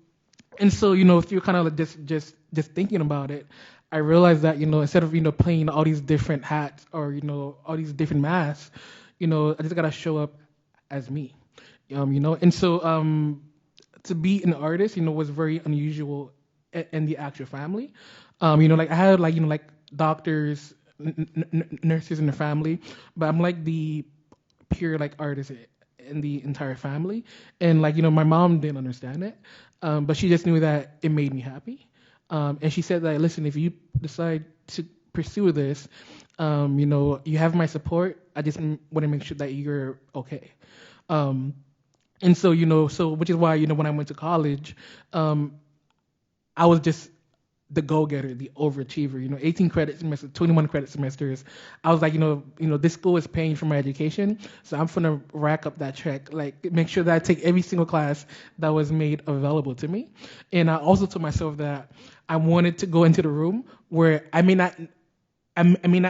through kind of like just thinking about it, I realized that instead of playing all these different hats or all these different masks, I just gotta show up as me, And so to be an artist, was very unusual in the actual family. Like I had like doctors, nurses in the family, but I'm like the pure like artist in the entire family. And like my mom didn't understand it, but she just knew that it made me happy. And she said that, listen, if you decide to pursue this, you have my support. I just want to make sure that you're okay. And so which is why when I went to college, I was just the go-getter, the overachiever. 18 credit semesters, 21 credit semesters. I was like, this school is paying for my education, so I'm gonna rack up that check, like make sure that I take every single class that was made available to me. And I also told myself that I wanted to go into the room where I may not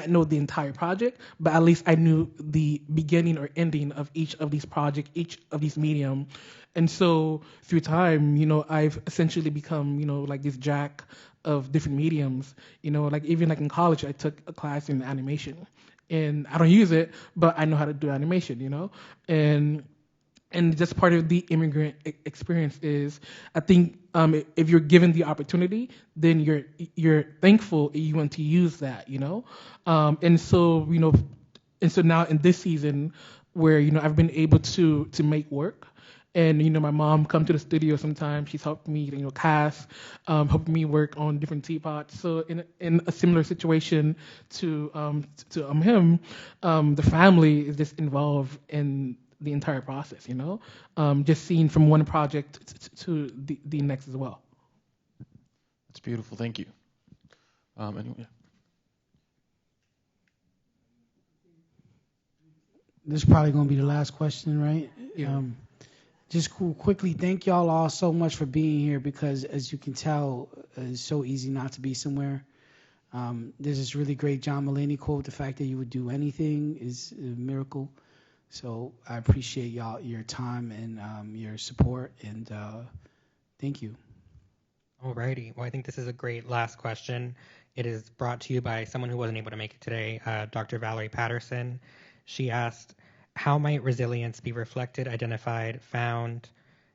know the entire project, but at least I knew the beginning or ending of each of these projects, each of these medium. And so through time, I've essentially become, like this jack of different mediums. Like even like in college, I took a class in animation, and I don't use it, but I know how to do animation. And just part of the immigrant experience is, I think, if you're given the opportunity, then you're thankful you want to use that, And so now in this season, where I've been able to make work, and my mom come to the studio sometimes. She's helped me, cast, helped me work on different teapots. So in a similar situation to him, the family is just involved in the entire process, just seeing from one project to the next as well. That's beautiful. Thank you. Anyway. This is probably going to be the last question, right? Yeah. Just quickly, thank y'all all so much for being here, because as you can tell, it's so easy not to be somewhere. There's this really great John Mulaney quote: "The fact that you would do anything is a miracle." So I appreciate y'all, your time and your support, and thank you. Alrighty. Well, I think this is a great last question. It is brought to you by someone who wasn't able to make it today, Dr. Valerie Patterson. She asked, how might resilience be reflected, identified, found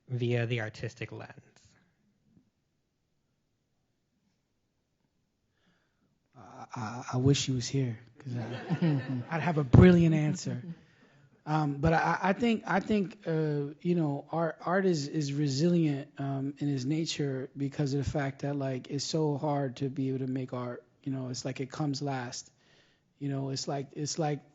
via the artistic lens? I wish she was here, because I'd have a brilliant answer. But I think art is resilient in its nature, because of the fact that like it's so hard to be able to make art. It's like it comes last. It's like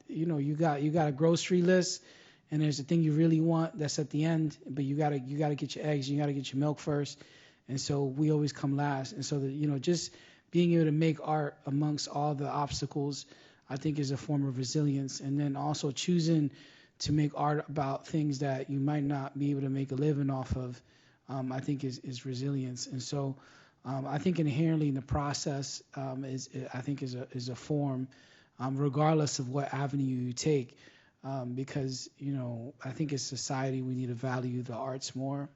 you got a grocery list, and there's a thing you really want that's at the end, but you gotta get your eggs, you gotta get your milk first, and so we always come last. And so just being able to make art amongst all the obstacles, I think, is a form of resilience. And then also choosing to make art about things that you might not be able to make a living off of, I think is resilience. And so I think inherently in the process is a form, regardless of what avenue you take, because I think as society we need to value the arts more.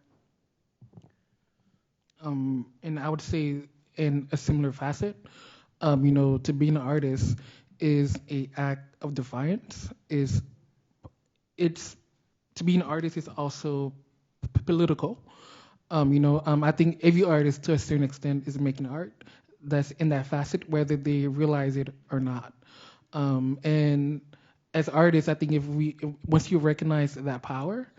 And I would say in a similar facet, to be an artist is an act of defiance. To be an artist is also political. I think every artist to a certain extent is making art that's in that facet, whether they realize it or not. And as artists, I think once you recognize that power,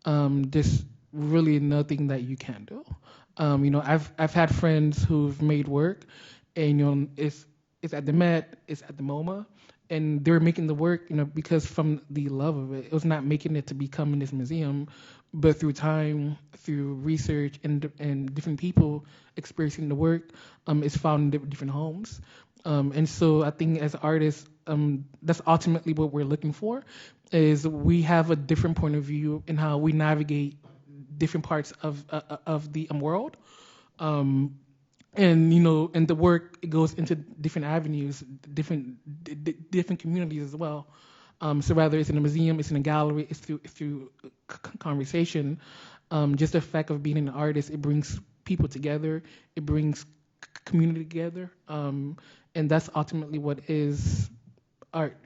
there's really nothing that you can't do. I've had friends who've made work, and it's it's at the Met, it's at the MoMA, and they're making the work, because from the love of it. It was not making it to become in this museum, but through time, through research, and different people experiencing the work, it's found in different homes. And so I think as artists, that's ultimately what we're looking for, is we have a different point of view in how we navigate different parts of the world. And and the work, it goes into different avenues, different communities as well. So whether it's in a museum, it's in a gallery, it's through conversation. Just the fact of being an artist, it brings people together, it brings community together, and that's ultimately what is art,